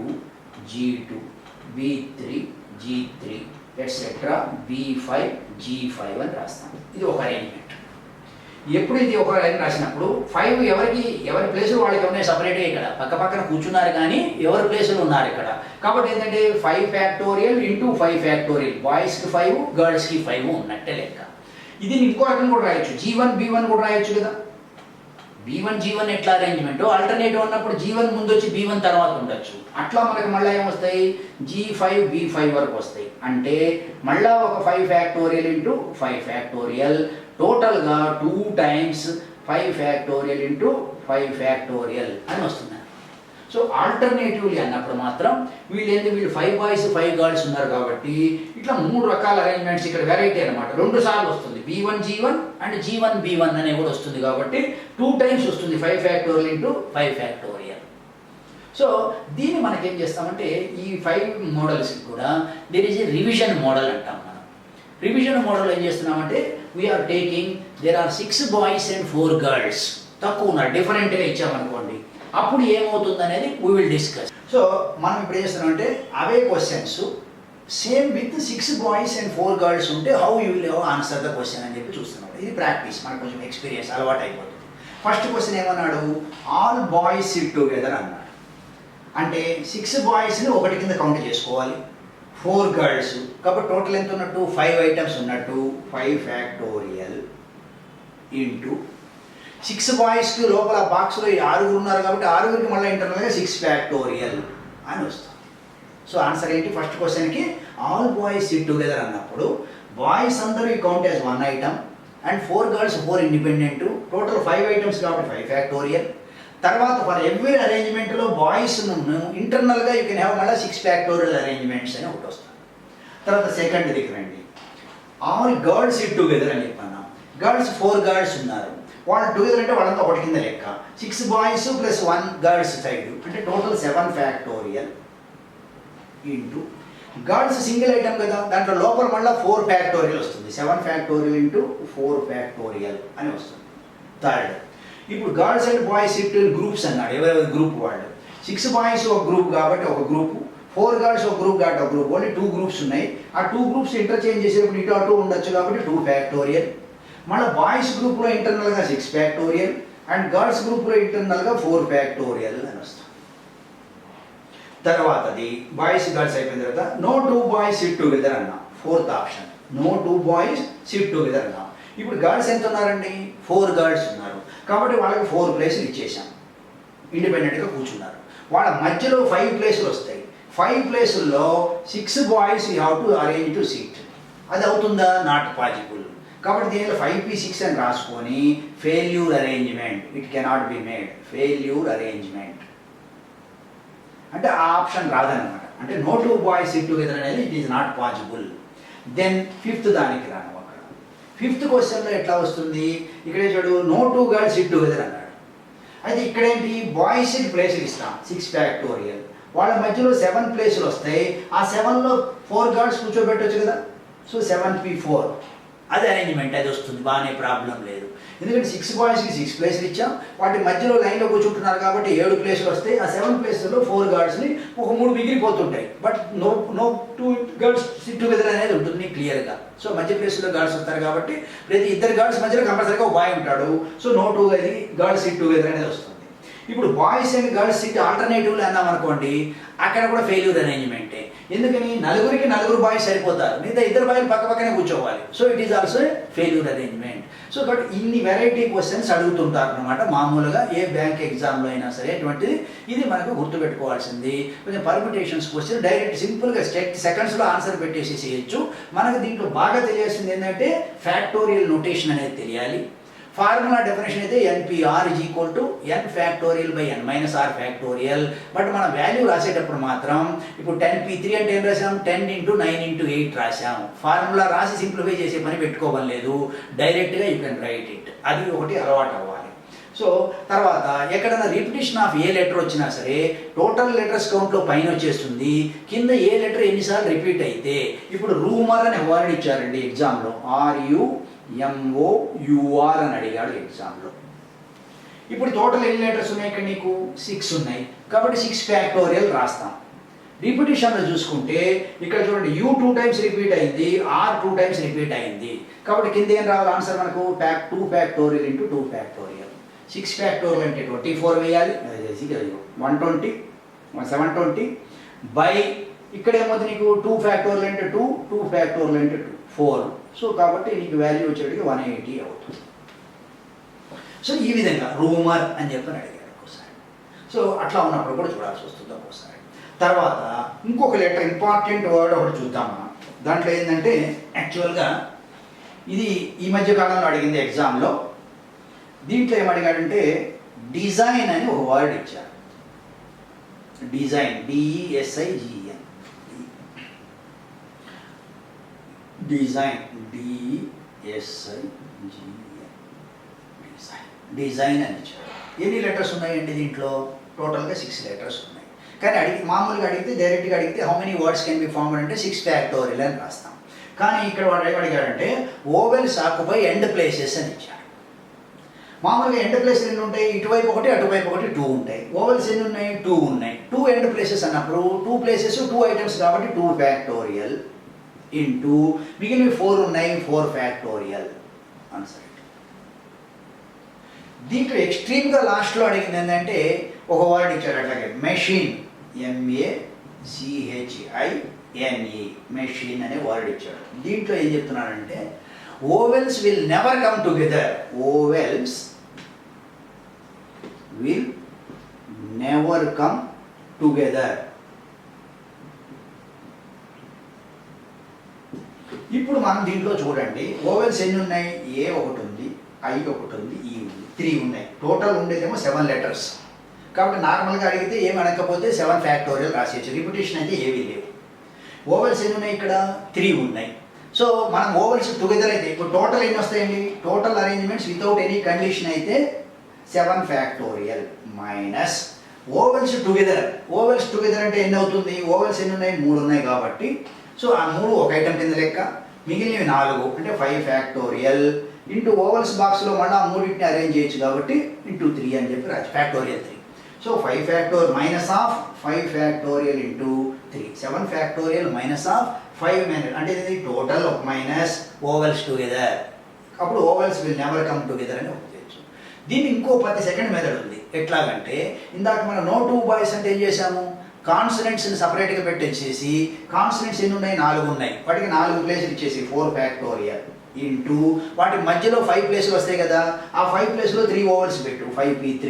G2 B3 G3 etcetera B5 G5 అని రాస్తాం. ఇది ఒక అరేంజ్మెంట్. ఎప్పుడు ఇది ఒక లైన్ రాసినప్పుడు 5 ఎవరి ప్లేసులు వాళ్ళకి ఉన్నాయి సపరేట్గా, ఇక్కడ పక్క పక్కన కూర్చున్నారు కానీ ఎవరి ప్లేసులు ఉన్నారు ఇక్కడ. కాబట్టి ఏంటంటే 5 ఫ్యాక్టోరియల్ ఇంటూ 5 ఫ్యాక్టోరియల్, బాయ్స్కి 5 గర్ల్స్కి 5 ఉన్నట్టే లెక్క. ఇది ఇంకో రకం కూడా రాయొచ్చు, G1 B1 కూడా రాయొచ్చు కదా. B1 G1 ఎట్లా అరేంజ్మెంట్ ఆల్టర్నేటివ్ ఉన్నప్పుడు G1 ముందు వచ్చి B1 తర్వాత ఉండొచ్చు. అట్లా మనకి మళ్ళీ ఏమొస్తాయి G5 B5 వరకు వస్తాయి. అంటే మళ్ళీ ఒక 5 ఫ్యాక్టోరియల్ ఇంటూ 5 ఫ్యాక్టోరియల్, టోటల్గా 2 టైమ్స్ 5 ఫ్యాక్టోరియల్ ఇంటూ 5 ఫ్యాక్టోరియల్ అని వస్తుంది. సో ఆల్టర్నేటివ్లీ అన్నప్పుడు మాత్రం వీళ్ళు 5 బాయ్స్ 5 గర్ల్స్ ఉన్నారు కాబట్టి ఇట్లా 3 రకాల అరేంజ్మెంట్స్ ఇక్కడ వెరైటీ అనమాట. 2 సార్లు వస్తుంది B1 G1 and G1 B1 అనే కూడా వస్తుంది కాబట్టి 2 టైమ్స్ వస్తుంది 5 ఫ్యాక్టోరియల్ ఇంటూ 5 ఫ్యాక్టోరియల్. సో దీన్ని మనకేం చేస్తామంటే ఈ 5 మోడల్స్కి కూడా there is a revision model అంటాం మనం. రివిజన్ మోడల్ ఏం చేస్తున్నామంటే we are taking there are 6 boys and 4 girls, తక్కువ ఉన్నారు డిఫరెంట్గా ఇచ్చామనుకోండి, అప్పుడు ఏమవుతుంది అనేది వీ విల్ డిస్కస్. సో మనం ఇప్పుడు ఏం చేస్తున్నామంటే అవే questions same with 6 boys and 4 girls ఉంటే how you will answer the question అని చెప్పి చూస్తున్నాం. ఇది ప్రాక్టీస్, మనకు కొంచెం ఎక్స్పీరియన్స్ అలవాటు అయిపోతుంది. ఫస్ట్ క్వశ్చన్ ఏమన్నాడు, ఆల్ బాయ్స్ సిట్ టుగెదర్ అన్నాడు. అంటే 6 బాయ్స్ని ఒకటి కింద కౌంట్ చేసుకోవాలి, 4 గర్ల్స్, కాబట్టి టోటల్ ఎంత ఉన్నట్టు 5 ఐటమ్స్ ఉన్నట్టు 5 ఫ్యాక్టోరియల్ ఇంటూ 6 బాయ్స్కి లోపల బాక్స్లో 6 ఉన్నారు కాబట్టి 6కి మళ్ళీ ఇంటర్నల్గా 6 ఫ్యాక్టోరియల్ అని వస్తుంది. సో ఆన్సర్ ఏంటి? ఫస్ట్ క్వశ్చన్కి ఆల్ బాయ్స్ సిట్ టుగెదర్ అన్నప్పుడు బాయ్స్ అందరూ ఈ count as 1 item and 4 girls 4 independent, total 5 items కాబట్టి 5 ఫ్యాక్టోరియల్. తర్వాత ఫర్ ఎవ్రీ అరేంజ్మెంట్లో బాయ్స్ ఇంటర్నల్గా యూ కెన్ హ్యావ్ మళ్ళీ 6 ఫ్యాక్టోరియల్ అరేంజ్మెంట్స్ అని ఒకటి వస్తుంది. తర్వాత సెకండ్ దగ్గర రండి, ఆల్ గర్ల్స్ సిట్ టుగెదర్ అని చెప్పన్నాం. గర్ల్స్ 4 గర్ల్స్ ఉన్నారు, వాళ్ళు టుగెదర్ అంటే వాళ్ళంతా ఒకటి కింద లెక్క. 6 బాయ్స్ ప్లస్ 1 గర్ల్స్ సైడ్ అంటే total 7 factorial into girls single item కదా, దాంట్లో లోపల మళ్ళీ 4 ఫ్యాక్టోరియల్ వస్తుంది. 7 ఫ్యాక్టోరియల్ ఇంటూ 4 ఫ్యాక్టోరియల్ అని వస్తుంది. థర్డ్, ఇప్పుడు girls and boys SIT groups అన్నాడు, ఎవరెవరి గ్రూప్ వాళ్ళు. 6 బాయ్స్ ఒక గ్రూప్ కాబట్టి ఒక గ్రూపు, 4 గర్ల్స్ ఒక గ్రూప్ కాబట్టి ఒక గ్రూప్, ఓన్లీ 2 గ్రూప్స్ ఉన్నాయి. ఆ 2 గ్రూప్స్ ఇంటర్చేంజ్ చేసేప్పుడు ఇటు అటు ఉండొచ్చు కాబట్టి 2 ఫ్యాక్టోరియల్. మళ్ళీ బాయ్స్ గ్రూప్లో ఇంటర్నల్గా 6 ఫ్యాక్టోరియల్ అండ్ గర్ల్స్ గ్రూప్లో ఇంటర్నల్గా 4 ఫ్యాక్టోరియల్ అని వస్తుంది. తర్వాతది బాయ్స్ గర్ల్స్ అయిపోయిన తర్వాత నో 2 బాయ్స్ సిట్ టుగెదర్ అన్నాం. Fourth option no 2 boys sit together అన్నాం. ఇప్పుడు గర్ల్స్ ఎంత ఉన్నారండి? 4 గర్ల్స్ ఉన్నారు కాబట్టి వాళ్ళకి 4 ప్లేసులు ఇచ్చేసాం, ఇండిపెండెంట్గా కూర్చున్నారు. వాళ్ళ మధ్యలో 5 ప్లేసులు వస్తాయి. 5 ప్లేసుల్లో 6 boys you have to arrange to seat. అది అవుతుందా? Not possible. కాబట్టి దీనిలో 5p6 అని రాసుకొని failure arrangement, it cannot be made, failure arrangement అంటే ఆ ఆప్షన్ రాదనమాట. అంటే నో 2 బాయ్స్ సిట్ టుగెదర్ అనేది it is not possible. Then fifth దానికి రాను. అక్కడ ఫిఫ్త్ క్వశ్చన్లో ఎట్లా వస్తుంది? ఇక్కడే చూడు, నో 2 గర్ల్స్ సిట్ టుగెదర్ అన్నాడు. అయితే ఇక్కడేంటి? బాయ్స్కి ప్లేసులు ఇస్తాం 6 ఫ్యాక్టోరియల్, వాళ్ళ మధ్యలో 7 ప్లేసులు వస్తాయి. ఆ 7లో 4 గర్ల్స్ కూర్చోబెట్టవచ్చు కదా, సో 7p4 అది అరేంజ్మెంట్, అది వస్తుంది, బాగానే ప్రాబ్లం లేదు. ఎందుకంటే 6 బాయ్స్కి 6 ప్లేసులు ఇచ్చాం, వాటి మధ్యలో లైన్లో కూర్చుంటున్నారు కాబట్టి 7 ప్లేసులు వస్తాయి. ఆ 7 ప్లేసుల్లో 4 గర్ల్స్ని ఒక 3 మిగిలిపోతుంటాయి. But no 2 girls sit together అనేది ఉంటుంది క్లియర్గా. సో మధ్య ప్లేసుల్లో గర్ల్స్ వస్తారు కాబట్టి ప్రతి 2 గర్ల్స్ మధ్యలో కంపల్సరీగా ఒక బాయ్ ఉంటాడు. సో నో 2 అది గర్ల్స్ సిట్ టుగెదర్ అనేది వస్తుంది. ఇప్పుడు బాయ్స్ అండ్ గర్ల్స్ సిట్ ఆల్టర్నేటివ్లు అన్నాం అనుకోండి, అక్కడ కూడా ఫెయిల్యూర్ అరేంజ్మెంటే. ఎందుకని? 4 బాయ్స్ సరిపోతారు, మిగతా 2 బాయ్లు పక్క పక్కనే కూర్చోవాలి. So it is also failure arrangement. So కాబట్టి ఇన్ని వెరైటీ క్వశ్చన్స్ అడుగుతుంటారు అనమాట మామూలుగా ఏ బ్యాంక్ ఎగ్జామ్లో అయినా సరే. అటువంటిది ఇది మనకు గుర్తుపెట్టుకోవాల్సింది. కొంచెం పర్మిటేషన్స్ క్వశ్చన్ డైరెక్ట్ సింపుల్గా సెకండ్స్లో ఆన్సర్ పెట్టేసి చేయొచ్చు. మనకు దీంట్లో బాగా తెలియాల్సింది ఏంటంటే ఫ్యాక్టోరియల్ నోటేషన్ అనేది తెలియాలి. ఫార్ములా డెఫినేషన్ అయితే NPR is equal to n factorial by n minus r factorial. But మనం వాల్యూ రాసేటప్పుడు మాత్రం ఇప్పుడు 10p3 అంటే ఏం రాసాం? 10 × 9 × 8 రాసాం. ఫార్ములా రాసి సింప్లిఫై చేసే పని పెట్టుకోవలేదు, డైరెక్ట్గా యూ కెన్ రైట్ ఇట్. అది ఒకటి అలవాటు అవ్వాలి. సో తర్వాత ఎక్కడైనా రిపిటేషన్ ఆఫ్ ఏ లెటర్ వచ్చినా సరే టోటల్ లెటర్స్ కౌంట్లో పైన వచ్చేస్తుంది, కింద ఏ లెటర్ ఎన్నిసార్లు రిపీట్ అయితే. ఇప్పుడు రూమర్ అనే వర్డ్ ఇచ్చారండి ఎగ్జామ్లో, RUMOUR అని అడిగాడు ఎగ్జామ్లో. ఇప్పుడు టోటల్ ఎన్ని లెటర్స్ ఉన్నాయి ఇక్కడ? నీకు 6 ఉన్నాయి కాబట్టి 6 ఫ్యాక్టోరియల్ రాస్తాం. రిపిటేషన్లో చూసుకుంటే ఇక్కడ చూడండి, U 2 టైమ్స్ రిపీట్ అయింది, R 2 టైమ్స్ రిపీట్ అయింది. కాబట్టి కింద ఏం రావాలి ఆన్సర్ మనకు? 2 ఫ్యాక్టోరియల్ ఇంటూ 2 ఫ్యాక్టోరియల్. 6 ఫ్యాక్టోరియల్ అంటే 24 వేయాలి, 120 720 బై ఇక్కడ ఏమవుతుంది నీకు 2 ఫ్యాక్టోరియల్ అంటే 2 ఫ్యాక్టోరియల్ అంటే 4. సో కాబట్టి నీకు వాల్యూ వచ్చేటికి 180 అవుతుంది. సో ఈ విధంగా రూమర్ అని చెప్పని అడిగాడు ఒకసారి. సో అట్లా ఉన్నప్పుడు కూడా చూడాల్సి వస్తుంది ఒకసారి. తర్వాత ఇంకొక లెటర్ ఇంపార్టెంట్ వర్డ్ ఒకటి చూద్దాం మనం. దాంట్లో ఏంటంటే యాక్చువల్గా ఇది ఈ మధ్య కాలంలో అడిగింది ఎగ్జామ్లో. దీంట్లో ఏమడిగాడంటే డిజైన్ అని ఒక వర్డ్ ఇచ్చారు. Design, DESIGN, design, DESIGN, design అని ఇచ్చారు. ఎన్ని లెటర్స్ ఉన్నాయండి దీంట్లో? టోటల్గా 6 లెటర్స్ ఉన్నాయి. కానీ మామూలుగా అడిగితే డైరెక్ట్గా అడిగితే how many words can be formed అంటే 6 ఫ్యాక్టోరియల్ అని రాస్తాం. కానీ ఇక్కడ వాడు ఏమడిగాడంటే ఓవెల్స్ ఆక్యుపై ఎండ్ ప్లేసెస్ అని ఇచ్చాడు. మామూలుగా ఎండ్ ప్లేస్ ఎన్ని ఉంటాయి? ఇటువైపు ఒకటి అటువైపు ఒకటి 2 ఉంటాయి. ఓవెల్స్ ఎన్ని ఉన్నాయి? 2 ఉన్నాయి. 2 ఎండ్ ప్లేసెస్ అన్నప్పుడు 2 ప్లేసెస్ 2 ఐటమ్స్ కాబట్టి 2 ఫ్యాక్టోరియల్ ఇంటూ మిగిలిన 4 ఉన్నాయి, 4 ఫ్యాక్టోరియల్ ఆన్సర్. దీంట్లో ఎక్స్ట్రీమ్గా లాస్ట్లో అడిగింది ఏంటంటే ఒక వర్డ్ ఇచ్చారు అట్లాగే మెషిన్, MECHINE మెషిన్ అనే వర్డ్ ఇచ్చాడు. దీంట్లో ఏం చెప్తున్నాడంటే vowels will never come together. Vowels will never come together. ఇప్పుడు మనం దీంట్లో చూడండి ఓవెల్స్ ఎన్ని ఉన్నాయి? ఏ ఒకటి ఉంది, ఐ ఒకటి ఉంది, ఈ ఉంది, 3 ఉన్నాయి. టోటల్ ఉండేదేమో 7 లెటర్స్. కాబట్టి నార్మల్గా అడిగితే ఏమి అడగకపోతే 7 ఫ్యాక్టోరియల్ రాసేయచ్చు. రిపిటేషన్ అయితే ఏమీ లేవు. ఓవెల్స్ ఎన్ని ఉన్నాయి? ఇక్కడ 3 ఉన్నాయి. సో మనం ఓవెల్స్ టుగెదర్ అయితే ఇప్పుడు టోటల్ ఎన్ని వస్తాయండి? Total arrangements without any condition అయితే 7 factorial minus vowels together. Vowels together అంటే ఎన్ని అవుతుంది? ఓవెల్స్ ఎన్ని ఉన్నాయి? 3 ఉన్నాయి కాబట్టి సో ఆ 3 ఒక ఐటమ్ కింద లెక్క, మిగిలినవి 4 అంటే 5 ఫ్యాక్టోరియల్ ఇంటూ ఓవెల్స్ బాక్స్లో మళ్ళీ ఆ 3ని అరేంజ్ చేయొచ్చు కాబట్టి ఇంటూ 3 అని చెప్పి రాజు factorial 3. So 5 factorial minus of 5 factorial into 3 7 factorial minus of 5 minus అంటే ఇది టోటల్ ఒక మైనస్ ఓవెల్స్ టుగెదర్. అప్పుడు vowels will never come together అని చెప్పచ్చు. దీన్ని ఇంకో 10 సెకండ్ మెథడ్ ఉంది. ఎట్లాగంటే ఇందాక మనం నో 2 బాయ్స్ అంటే ఏం చేసాము? కాన్సనెంట్స్ని సపరేట్గా పెట్టేసేసి కాన్సనెంట్స్ ఎన్ని ఉన్నాయి? 4 ఉన్నాయి. వాటికి 4 ప్లేసులు ఇచ్చేసి 4 ఫ్యాక్టోరియల్ ఇంటూ వాటి మధ్యలో 5 ప్లేసులు వస్తాయి కదా, ఆ 5 ప్లేస్లో 3 ఓవెల్స్ పెట్టు 5p3.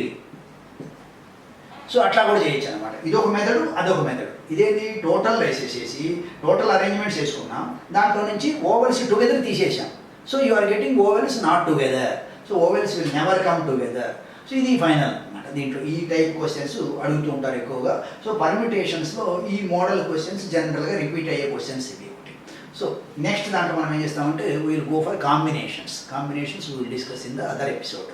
సో అట్లా కూడా చేయొచ్చు అనమాట. ఇదొక మెథడు, అదొక మెథడ్. ఇదేంటి? టోటల్ వేసేసేసి టోటల్ అరేంజ్మెంట్స్ వేసుకున్నాం, దాంట్లో నుంచి ఓవెల్స్ టుగెదర్ తీసేసాం. So you are getting vowels not together. So vowels will never come together. So ఇది ఫైనల్ అనమాట. దీంట్లో ఈ టైప్ క్వశ్చన్స్ అడుగుతూ ఉంటారు ఎక్కువగా. సో పర్మిటేషన్స్లో ఈ మోడల్ క్వశ్చన్స్ జనరల్గా రిపీట్ అయ్యే క్వశ్చన్స్ ఇవి ఒకటి. సో నెక్స్ట్ దాంట్లో మనం ఏం చేస్తామంటే will go for combinations. Combinations will discuss in the other episode.